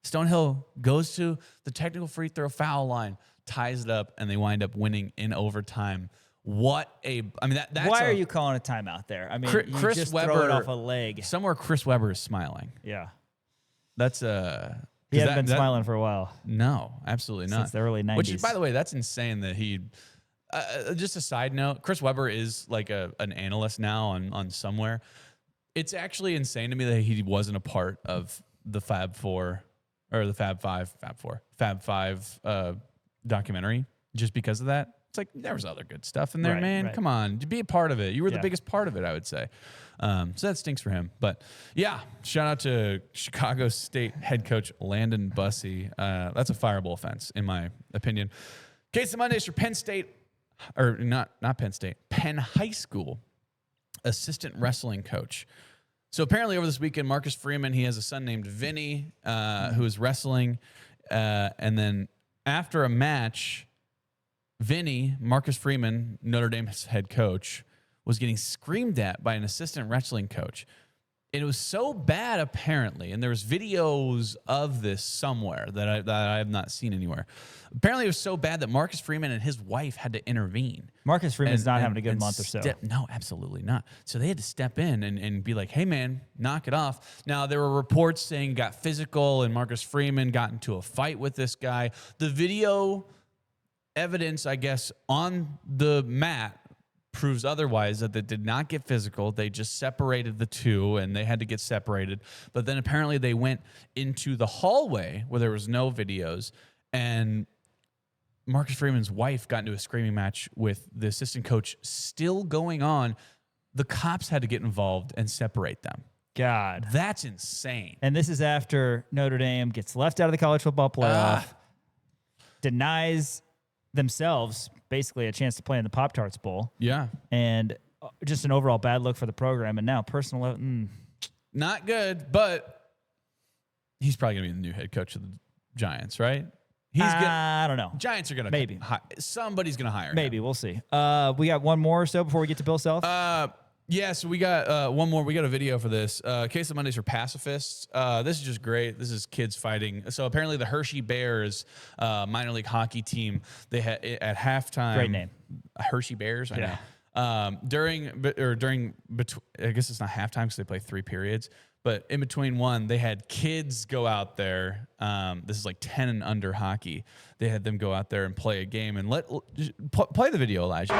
Stonehill goes to the technical free throw foul line, ties it up, and they wind up winning in overtime. That's why are you calling a timeout there? I mean, Chris you just Webber, throw it off a leg. Somewhere Chris Webber is smiling. Yeah. That's he hasn't been smiling for a while. No, absolutely not. Since the early 90s. Which is, by the way, that's insane that he just a side note, Chris Webber is like an analyst now on somewhere. It's actually insane to me that he wasn't a part of the Fab Five documentary just because of that. It's like there was other good stuff in there, man. Right. Come on, be a part of it. You were the biggest part of it, I would say. So that stinks for him. But yeah, shout out to Chicago State head coach Landon Bussey. That's a fireable offense, in my opinion. Case of Mondays for Penn State, or not Penn State, Penn High School assistant wrestling coach. So apparently over this weekend, Marcus Freeman, he has a son named Vinny who is wrestling. And then after a match, Vinny, Marcus Freeman, Notre Dame's head coach, was getting screamed at by an assistant wrestling coach. And it was so bad, apparently, and there was videos of this somewhere that I have not seen anywhere. Apparently, it was so bad that Marcus Freeman and his wife had to intervene. Marcus Freeman's not having a good month or so. No, absolutely not. So they had to step in and be like, hey, man, knock it off. Now, there were reports saying got physical, and Marcus Freeman got into a fight with this guy. The video evidence, I guess, on the mat proves otherwise, that they did not get physical. They just separated the two, and they had to get separated. But then apparently they went into the hallway where there was no videos, and Marcus Freeman's wife got into a screaming match with the assistant coach still going on. The cops had to get involved and separate them. God. That's insane. And this is after Notre Dame gets left out of the college football playoff, denies themselves basically a chance to play in the Pop-Tarts Bowl. Yeah. And just an overall bad look for the program. And now personal... Not good, but he's probably going to be the new head coach of the Giants, right? I don't know. Giants are going to... Maybe. Somebody's going to hire Maybe. him. We'll see. We got one more or so before we get to Bill Self? Yeah, so we got one more. We got a video for this. Case of Mondays for pacifists. This is just great. This is kids fighting. So apparently the Hershey Bears minor league hockey team, they had at halftime. Great name. Hershey Bears, I know. During, I guess it's not halftime because they play 3 periods. But in between one, they had kids go out there. This is like 10 and under hockey. They had them go out there and play a game. And play the video, Elijah.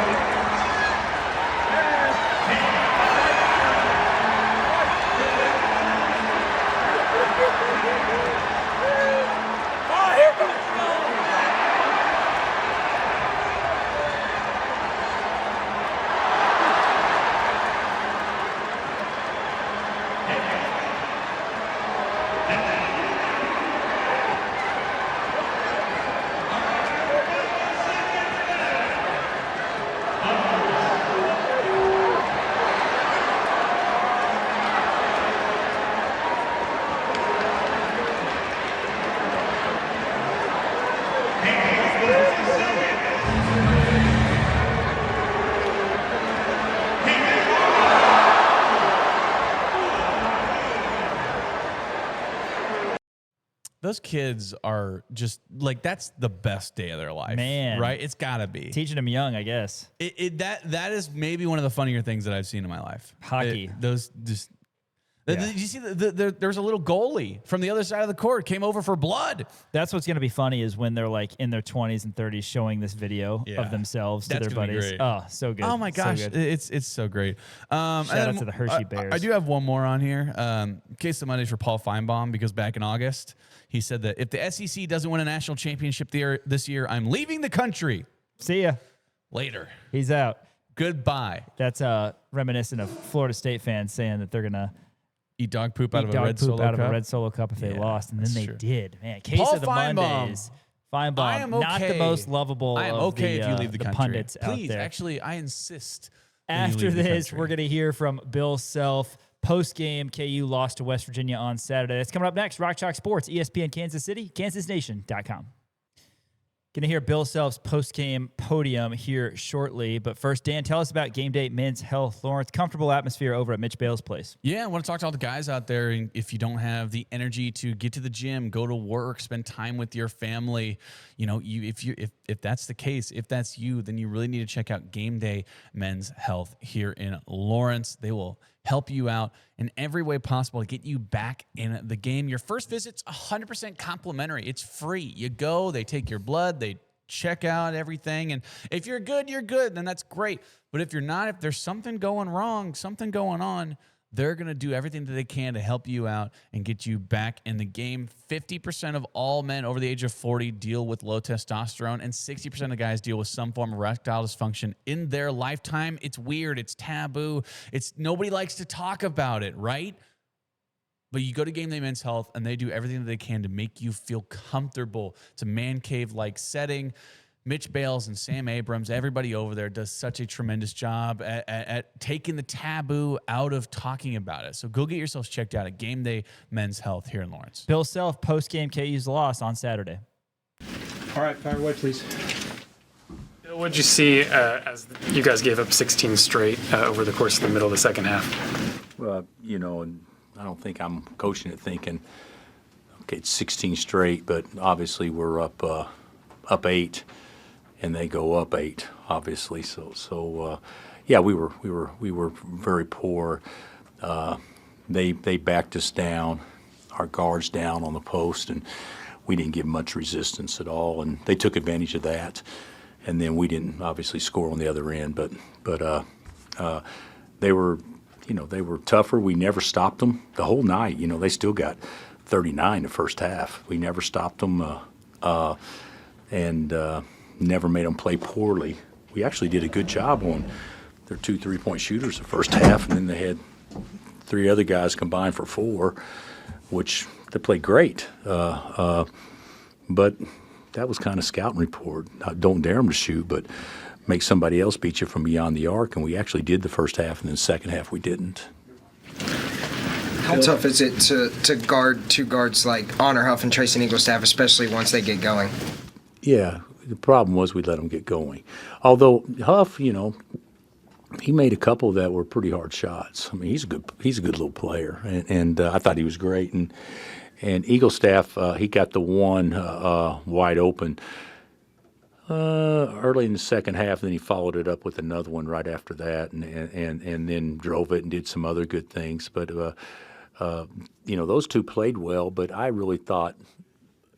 Those kids are just like, that's the best day of their life, man. Right? It's gotta be Teaching them young, I guess. That is maybe one of the funnier things that I've seen in my life. Hockey. Did you see there's a little goalie from the other side of the court came over for blood. That's what's going to be funny is when they're like in their 20s and 30s showing this video of themselves to their buddies. Great. Oh, so good. Oh my gosh, so it's so great. Shout out to the Hershey Bears. I do have one more on here. Case of Mondays for Paul Feinbaum, because back in August he said that if the SEC doesn't win a national championship this year, I'm leaving the country. See ya later. He's out. Goodbye. That's reminiscent of Florida State fans saying that they're gonna eat dog poop out of a red Solo cup if they lost, and then they did. Man, case Paul of the Mondays. Feinbaum, I am okay. Not the most lovable. I am of okay the, if you leave the country. Pundits Please, out there. actually, I insist. After this, we're going to hear from Bill Self. Post-game, KU lost to West Virginia on Saturday. That's coming up next. Rock Chalk Sports, ESPN Kansas City, KansasNation.com. Going to hear Bill Self's post-game podium here shortly. But first, Dan, tell us about Game Day Men's Health. Lawrence, comfortable atmosphere over at Mitch Bale's place. Yeah, I want to talk to all the guys out there. And if you don't have the energy to get to the gym, go to work, spend time with your family, if that's the case, if that's you, then you really need to check out Game Day Men's Health here in Lawrence. They will help you out in every way possible to get you back in the game. Your first visit's 100% complimentary. It's free. You go, they take your blood, they check out everything. And if you're good, then that's great. But if you're not, if there's something going wrong, something going on, they're going to do everything that they can to help you out and get you back in the game. 50% of all men over the age of 40 deal with low testosterone, and 60% of guys deal with some form of erectile dysfunction in their lifetime. It's weird. It's taboo. Nobody likes to talk about it, right? But you go to Game Day Men's Health, and they do everything that they can to make you feel comfortable. It's a man cave-like setting. Mitch Bales and Sam Abrams, everybody over there does such a tremendous job at taking the taboo out of talking about it. So go get yourselves checked out at Game Day Men's Health here in Lawrence. Bill Self, post-game KU's loss on Saturday. All right, fire away, please. What did you see as you guys gave up 16 straight over the course of the middle of the second half? Well, I don't think I'm coaching it thinking, okay, it's 16 straight, but obviously we're up 8, and they go up 8, obviously. So yeah, we were very poor. They backed us down, our guards down on the post, and we didn't give much resistance at all, and they took advantage of that. And then we didn't obviously score on the other end, but they were tougher. We never stopped them the whole night. They still got 39 the first half. We never stopped them, and never made them play poorly. We actually did a good job on their 2 3-point shooters the first half, and then they had 3 other guys combined for 4, which they played great. But that was kind of scouting report. Don't dare them to shoot, but make somebody else beat you from beyond the arc. And we actually did the first half, and then the second half we didn't. How tough is it to guard 2 guards like Honor Huff and Tracy Eaglestaff, especially once they get going? Yeah, the problem was we let them get going. Although Huff, he made a couple that were pretty hard shots. I mean, he's a good little player, and I thought he was great. And Eaglestaff, he got the one wide open early in the second half, and then he followed it up with another one right after that, and then drove it and did some other good things. But those 2 played well. But I really thought,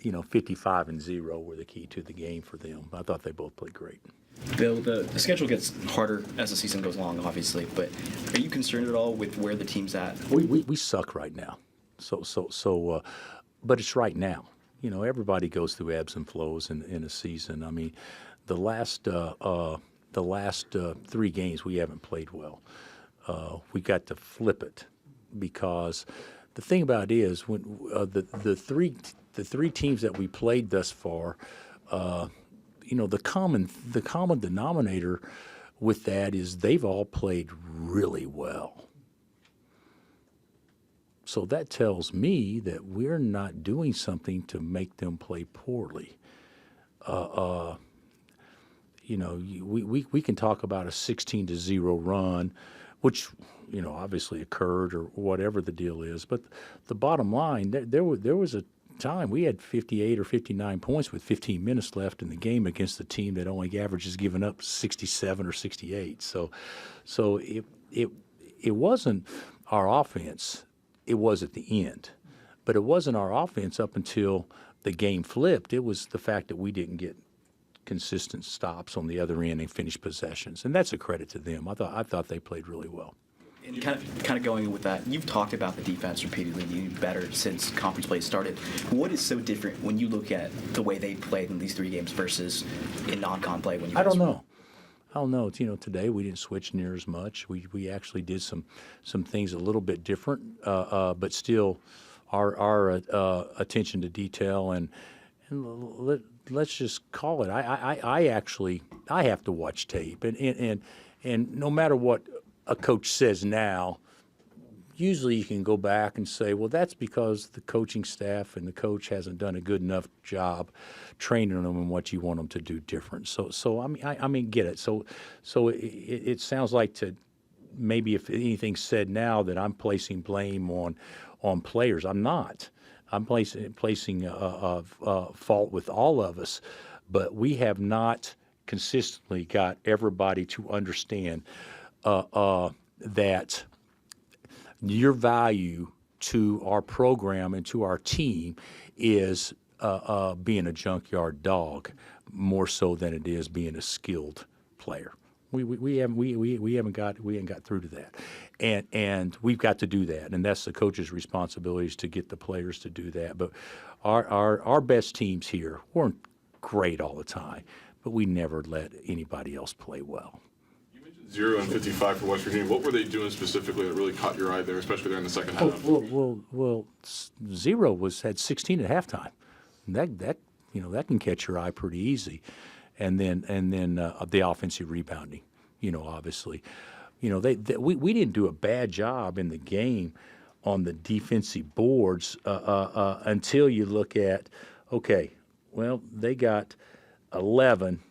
55-0 were the key to the game for them. I thought they both played great. Bill, the schedule gets harder as the season goes along, obviously, but are you concerned at all with where the team's at? We suck right now. But it's right now. Everybody goes through ebbs and flows in a season. I mean, the last 3 games we haven't played well. We got to flip it, because the thing about it is when the three teams that we played thus far, the common denominator with that is they've all played really well. So that tells me that we're not doing something to make them play poorly. We can talk about a 16-0 run, which obviously occurred or whatever the deal is. But the bottom line, there was a time we had 58 or 59 points with 15 minutes left in the game against a team that only averages giving up 67 or 68. So it wasn't our offense. It was at the end. But it wasn't our offense up until the game flipped. It was the fact that we didn't get consistent stops on the other end and finish possessions. And that's a credit to them. I thought they played really well. And kind of going with that, you've talked about the defense repeatedly being better since conference play started. What is so different when you look at the way they played in these 3 games versus in non-con play? I don't know. Today we didn't switch near as much. We actually did some things a little bit different, but still our attention to detail and let's just call it. I have to watch tape, and no matter what a coach says now, usually you can go back and say, well, that's because the coaching staff and the coach hasn't done a good enough job training them in what you want them to do different. So I mean, get it. So it sounds like maybe if anything's said now that I'm placing blame on players. I'm not. I'm placing fault with all of us, but we have not consistently got everybody to understand that your value to our program and to our team is being a junkyard dog more so than it is being a skilled player. We haven't got through to that, and we've got to do that, and that's the coach's responsibility is to get the players to do that. But our best teams here weren't great all the time, but we never let anybody else play well. 0 and 55 for West Virginia. What were they doing specifically that really caught your eye there, especially there in the second half? Well, 0 had 16 at halftime. That can catch your eye pretty easy, and then the offensive rebounding. Obviously, we didn't do a bad job in the game on the defensive boards until you look at they got 11.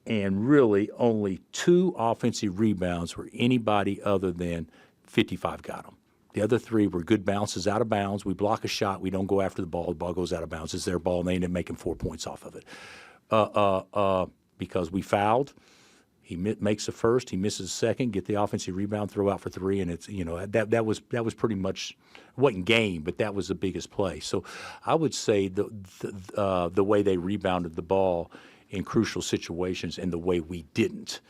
And really only 2 offensive rebounds where anybody other than 55 got them. The other 3 were good bounces out of bounds. We block a shot. We don't go after the ball goes out of bounds. It's their ball, and they end up making 4 points off of it. Because we fouled. He makes the first, he misses the second, get the offensive rebound, throw out for 3, and it's that was pretty much, it wasn't game, but that was the biggest play. So I would say the way they rebounded the ball in crucial situations and the way we didn't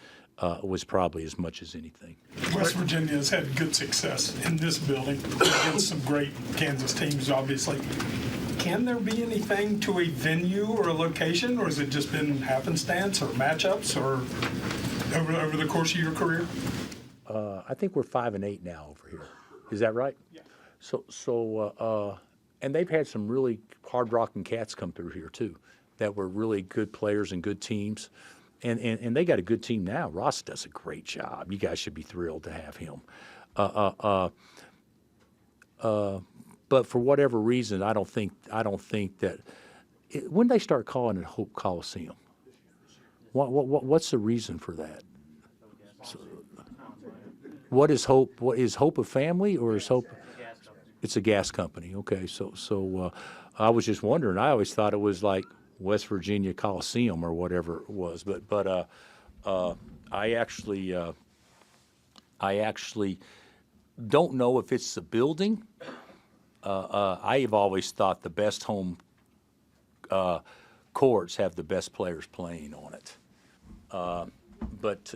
was probably as much as anything. West Virginia has had good success in this building against some great Kansas teams, obviously. Can there be anything to a venue or a location, or has it just been happenstance or matchups or over the course of your career? I think we're 5-8 now over here. Is that right? Yeah. So and they've had some really hard-rocking cats come through here too, that were really good players and good teams, and they got a good team now. Ross does a great job. You guys should be thrilled to have him. But for whatever reason, I don't think that. When they start calling it Hope Coliseum, what's the reason for that? So, what is Hope? What is Hope a family or is Hope? It's a gas company. Okay, so I was just wondering. I always thought it was like West Virginia Coliseum or whatever it was, but I actually don't know if it's the building. I have always thought the best home courts have the best players playing on it. But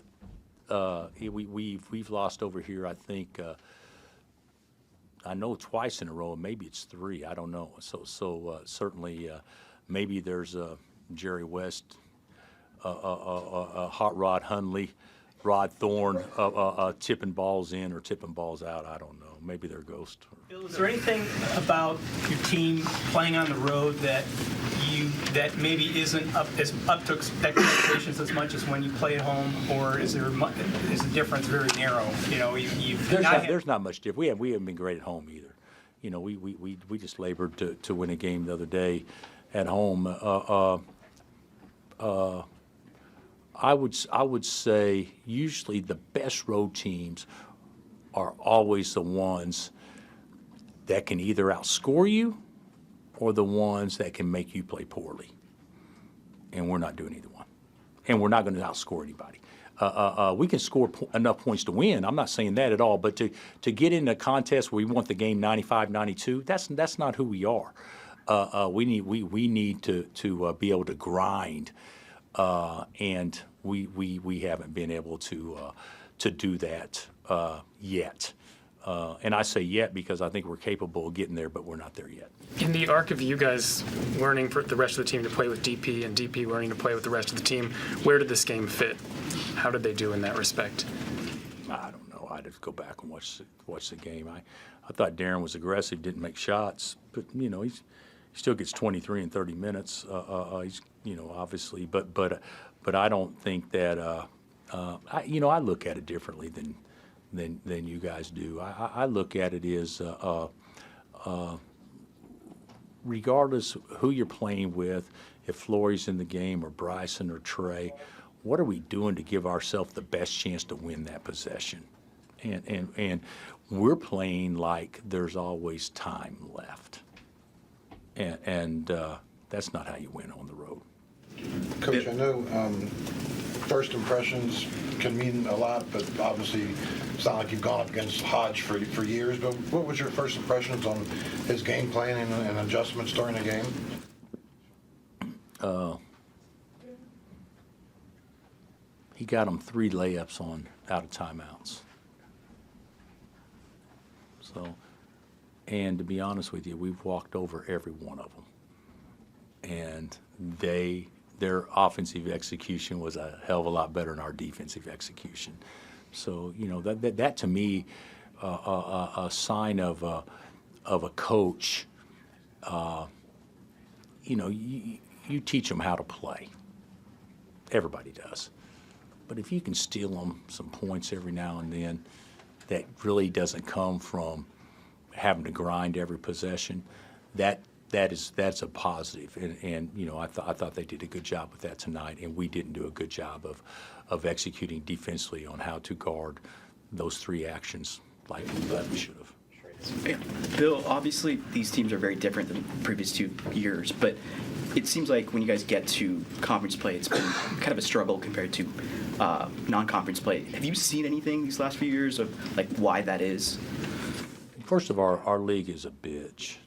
we've lost over here, I think, I know twice in a row, and maybe it's 3. I don't know. So certainly maybe there's Jerry West, Hot Rod Hundley, Rod Thorne tipping balls in or tipping balls out. I don't know. Maybe they're ghosts. Bill, is there anything about your team playing on the road that maybe isn't up to expectations as much as when you play at home, or is the difference very narrow? There's not much difference. We haven't been great at home either. We just labored to win a game the other day at home. I would say usually the best road teams are always the ones that can either outscore you or the ones that can make you play poorly. And we're not doing either one. And we're not going to outscore anybody. We can score enough points to win. I'm not saying that at all. But to get in a contest where we want the game 95-92, that's not who we are. We need to be able to grind, and we haven't been able to do that yet. And I say yet because I think we're capable of getting there, but we're not there yet. In the arc of you guys learning for the rest of the team to play with DP and DP learning to play with the rest of the team, where did this game fit? How did they do in that respect? I don't know. I'd have to go back and watch the game. I thought Darren was aggressive, didn't make shots, but he still gets 23 in 30 minutes. He's obviously, but I don't think that I look at it differently than you guys do. I look at it as regardless who you're playing with, if Flory's in the game or Bryson or Trey, what are we doing to give ourselves the best chance to win that possession? And we're playing like there's always time left. And that's not how you win on the road. Coach, I know first impressions can mean a lot, but obviously it's not like you've gone up against Hodge for years. But what was your first impressions on his game planning and adjustments during the game? He got them 3 layups out of timeouts. So, and to be honest with you, we've walked over every one of them. And their offensive execution was a hell of a lot better than our defensive execution. So, that to me, a sign of a coach. You teach them how to play. Everybody does. But if you can steal them some points every now and then, that really doesn't come from having to grind every possession. That's a positive, and I thought they did a good job with that tonight, and we didn't do a good job of executing defensively on how to guard those 3 actions like we should have. Bill, obviously these teams are very different than the previous 2 years, but it seems like when you guys get to conference play, it's been kind of a struggle compared to non-conference play. Have you seen anything these last few years of like why that is? First of all, our league is a bitch.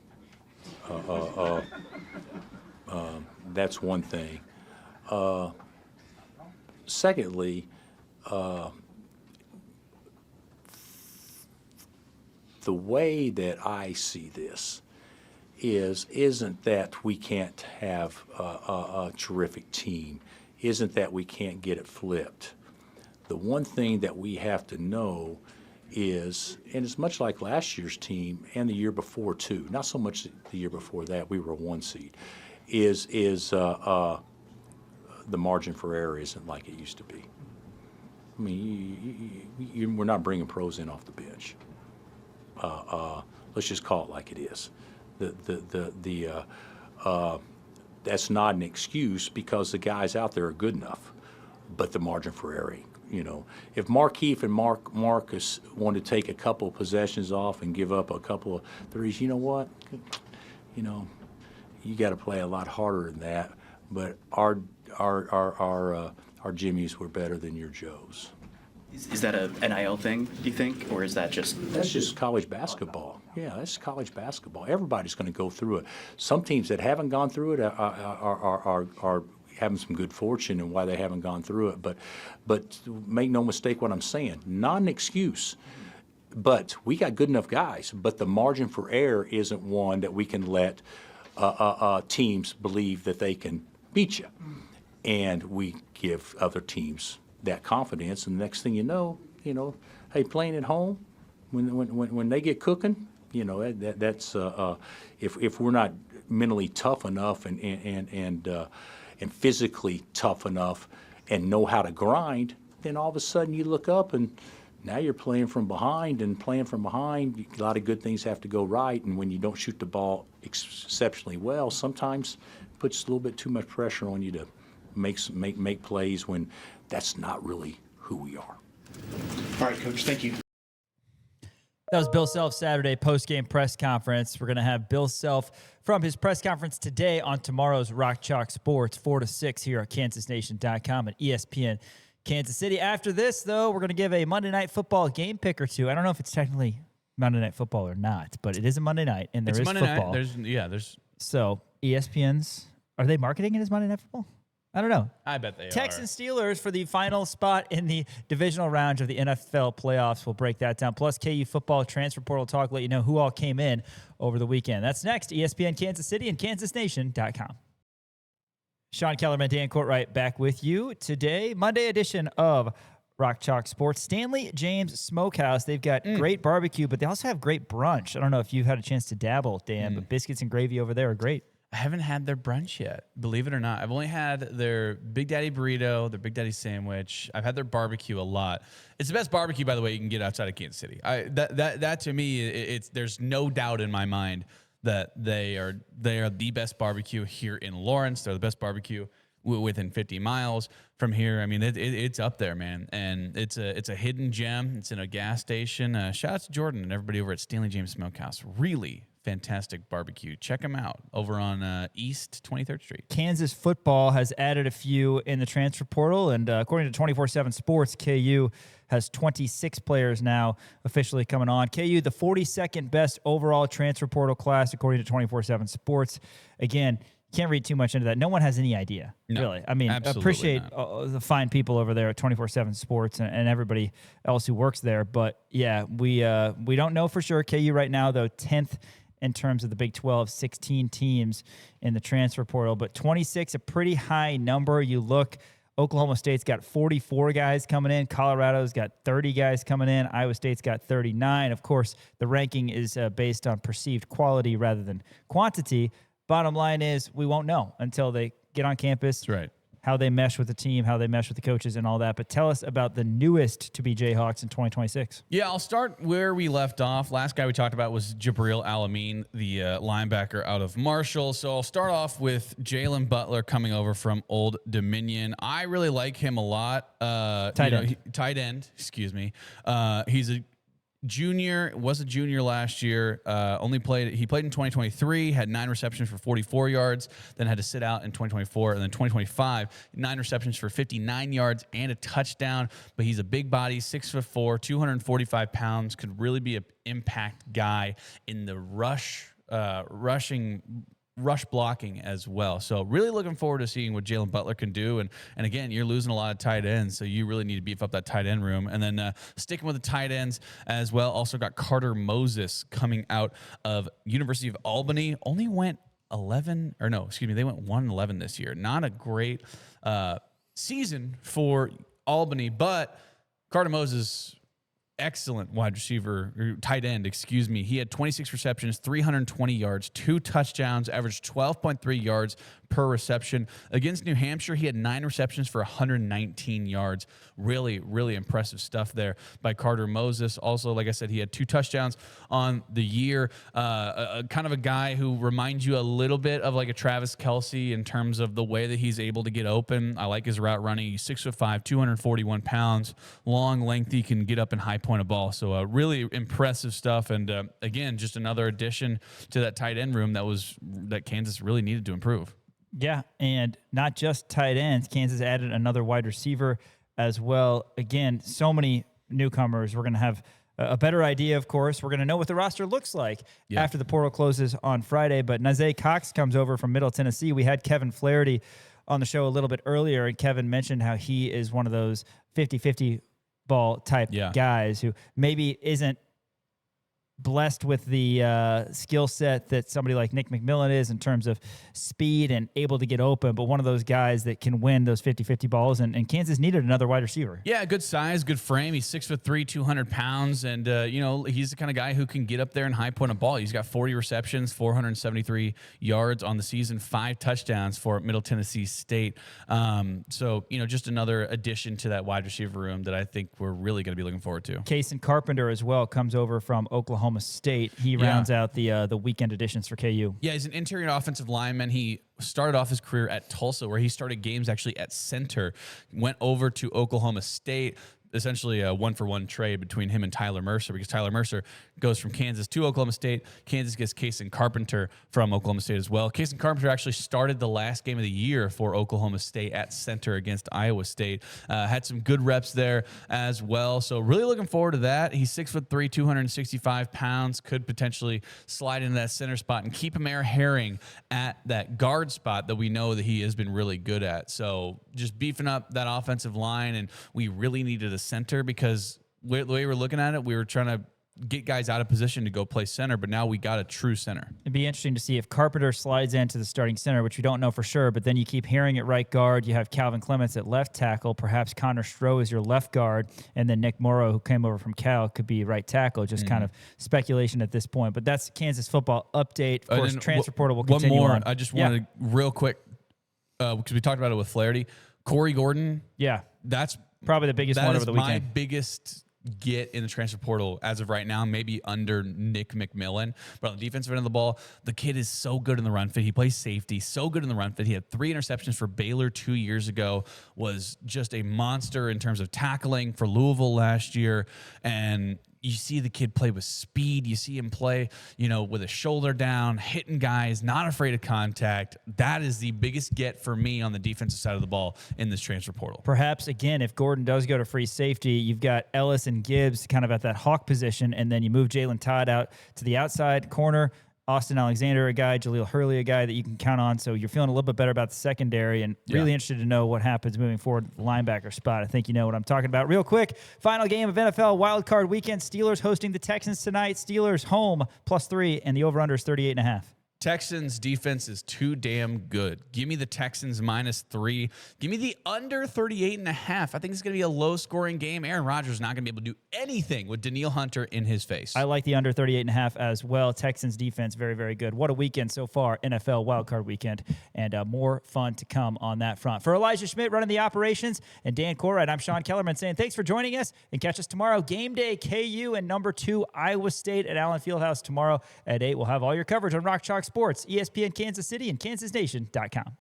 That's one thing. Secondly, the way that I see this isn't that we can't have a terrific team, isn't that we can't get it flipped. The one thing that we have to know is, and it's much like last year's team and the year before too, not so much the year before that, we were a 1 seed, is the margin for error isn't like it used to be. I mean, we're not bringing pros in off the bench. Let's just call it like it is. That's not an excuse because the guys out there are good enough, but the margin for error, if Markeith and Marcus want to take a couple of possessions off and give up a couple of threes, you know what? You got to play a lot harder than that. But our Jimmies were better than your Joes. Is that a NIL thing, do you think, or is that just... That's just college basketball. Yeah, that's college basketball. Everybody's going to go through it. Some teams that haven't gone through it are having some good fortune in why they haven't gone through it. But make no mistake what I'm saying, not an excuse. But we got good enough guys, but the margin for error isn't one that we can let teams believe that they can beat you. And we give other teams that confidence, and the next thing you know, hey, playing at home, when they get cooking, that's if we're not mentally tough enough and physically tough enough and know how to grind, then all of a sudden you look up and now you're playing from behind, and playing from behind, a lot of good things have to go right, and when you don't shoot the ball exceptionally well, sometimes it puts a little bit too much pressure on you to make plays when that's not really who we are. All right, Coach, thank you. That was Bill Self Saturday post-game press conference. We're going to have Bill Self from his press conference today on tomorrow's Rock Chalk Sports, 4 to 6 here at KansasNation.com and ESPN Kansas City. After this, though, we're going to give a Monday Night Football game pick or two. I don't know if it's technically Monday Night Football or not, but it is a Monday night, and there is Monday football. There's. So ESPN's, are they marketing it as Monday Night Football? I don't know. I bet they Texans Steelers for the final spot in the divisional round of the NFL playoffs. We'll break that down. Plus KU football transfer portal talk, let you know who all came in over the weekend. That's next. ESPN Kansas City and KansasNation.com. Sean Kellerman, Dan Courtwright back with you today. Monday edition of Rock Chalk Sports. Stanley James Smokehouse. They've got great barbecue, but they also have great brunch. I don't know if you've had a chance to dabble, Dan, but biscuits and gravy over there are great. I haven't had their brunch yet, believe it or not. I've only had their Big Daddy burrito, their Big Daddy sandwich. I've had their barbecue a lot. It's the best barbecue, by the way, you can get outside of Kansas City. That to me, there's no doubt in my mind that they are the best barbecue here in Lawrence. They're the best barbecue within 50 miles from here. I mean, it's up there, man, and it's a hidden gem. It's in a gas station. Shout out to Jordan and everybody over at Stanley James Smokehouse. Really fantastic barbecue. Check them out over on East 23rd Street. Kansas football has added a few in the transfer portal, and according to 24/7 Sports, KU has 26 players now officially coming on. KU, the 42nd best overall transfer portal class, according to 24/7 Sports. Again, can't read too much into that. No one has any idea, really. I mean, appreciate the fine people over there at 24/7 Sports and everybody else who works there. But, yeah, we don't know for sure. KU right now, though, 10th in terms of the Big 12, 16 teams in the transfer portal. But 26, a pretty high number. You look, Oklahoma State's got 44 guys coming in. Colorado's got 30 guys coming in. Iowa State's got 39. Of course, the ranking is based on perceived quality rather than quantity. Bottom line is we won't know until they get on campus. That's right. How they mesh with the team, how they mesh with the coaches and all that. But tell us about the newest to be Jayhawks in 2026. Yeah, I'll start where we left off. Last guy we talked about was Jabril Alameen, the linebacker out of Marshall. So I'll start off with Jalen Butler coming over from Old Dominion. I really like him a lot. Tight end, excuse me. He's junior, was a junior last year. He played in 2023, had 9 receptions for 44 yards, then had to sit out in 2024, and then 2025, 9 receptions for 59 yards and a touchdown. But he's a big body, 6'4", 245 pounds, could really be an impact guy in the rush blocking as well. So really looking forward to seeing what Jalen Butler can do. And again, you're losing a lot of tight ends, so you really need to beef up that tight end room. And then sticking with the tight ends as well, also got Carter Moses coming out of University of Albany. Only went they went 1-11 this year. Not a great season for Albany, but Carter Moses, excellent tight end. He had 26 receptions, 320 yards, 2 touchdowns, averaged 12.3 yards per reception. Against New Hampshire, he had 9 receptions for 119 yards. Really, really impressive stuff there by Carter Moses. Also, like I said, he had 2 touchdowns on the year. Kind of a guy who reminds you a little bit of like a Travis Kelce in terms of the way that he's able to get open. I like his route running. He's 6'5", 241 pounds, long, lengthy, can get up and high point a ball. So really impressive stuff. And again, just another addition to that tight end room that Kansas really needed to improve. Yeah, and not just tight ends. Kansas added another wide receiver as well. Again, so many newcomers. We're going to have a better idea, of course. We're going to know what the roster looks like after the portal closes on Friday. But Nazay Cox comes over from Middle Tennessee. We had Kevin Flaherty on the show a little bit earlier, and Kevin mentioned how he is one of those 50-50 ball type guys who maybe isn't blessed with the skill set that somebody like Nick McMillan is in terms of speed and able to get open, but one of those guys that can win those 50-50 balls, and Kansas needed another wide receiver. Yeah, good size, good frame. He's 6'3", 200 pounds, and he's the kind of guy who can get up there and high point a ball. He's got 40 receptions, 473 yards on the season, 5 touchdowns for Middle Tennessee State. So just another addition to that wide receiver room that I think we're really going to be looking forward to. Kason Carpenter as well comes over from Oklahoma State. He rounds out the weekend additions for KU. Yeah, he's an interior offensive lineman. He started off his career at Tulsa, where he started games actually at center, went over to Oklahoma State, essentially a 1-for-1 trade between him and Tyler Mercer, because Tyler Mercer goes from Kansas to Oklahoma State. Kansas gets Kason Carpenter from Oklahoma State as well. Kason Carpenter actually started the last game of the year for Oklahoma State at center against Iowa State. Had some good reps there as well. So really looking forward to that. He's 6'3", 265 pounds, could potentially slide into that center spot and keep Amir Herring at that guard spot that we know that he has been really good at. So just beefing up that offensive line, and we really needed a center because the way we're looking at it, we were trying to get guys out of position to go play center, but now we got a true center. It'd be interesting to see if Carpenter slides into the starting center, which we don't know for sure, but then you keep Herring at right guard. You have Calvin Clements at left tackle. Perhaps Connor Stroh is your left guard, and then Nick Morrow, who came over from Cal, could be right tackle. Just kind of speculation at this point, but that's Kansas football update. Of course, transfer portal will continue one more. on. I just wanted real quick, because we talked about it with Flaherty. Corey Gordon. Yeah. That's probably the biggest one over the weekend. My biggest get in the transfer portal as of right now, maybe under Nick McMillan. But on the defensive end of the ball, the kid is so good in the run fit. He plays safety, so good in the run fit. He had 3 interceptions for Baylor 2 years ago, was just a monster in terms of tackling for Louisville last year. And you see the kid play with speed. You see him play, with a shoulder down, hitting guys, not afraid of contact. That is the biggest get for me on the defensive side of the ball in this transfer portal. Perhaps, again, if Gordon does go to free safety, you've got Ellis and Gibbs kind of at that hawk position, and then you move Jalen Todd out to the outside corner. Austin Alexander, a guy, Jaleel Hurley, a guy that you can count on. So you're feeling a little bit better about the secondary, and really interested to know what happens moving forward at the linebacker spot. I think you know what I'm talking about. Real quick, final game of NFL wildcard weekend. Steelers hosting the Texans tonight. Steelers home +3, and the over-under is 38.5. Texans defense is too damn good. Give me the Texans -3. Give me the under 38.5. I think it's going to be a low-scoring game. Aaron Rodgers is not going to be able to do anything with Danielle Hunter in his face. I like the under 38.5 as well. Texans defense, very, very good. What a weekend so far, NFL wildcard weekend, and more fun to come on that front. For Elijah Schmidt running the operations and Dan Corrad, I'm Sean Kellerman saying thanks for joining us, and catch us tomorrow. Game day, KU and number 2 Iowa State at Allen Fieldhouse tomorrow at 8. We'll have all your coverage on Rock Chalk Sports, ESPN Kansas City, and KansasNation.com.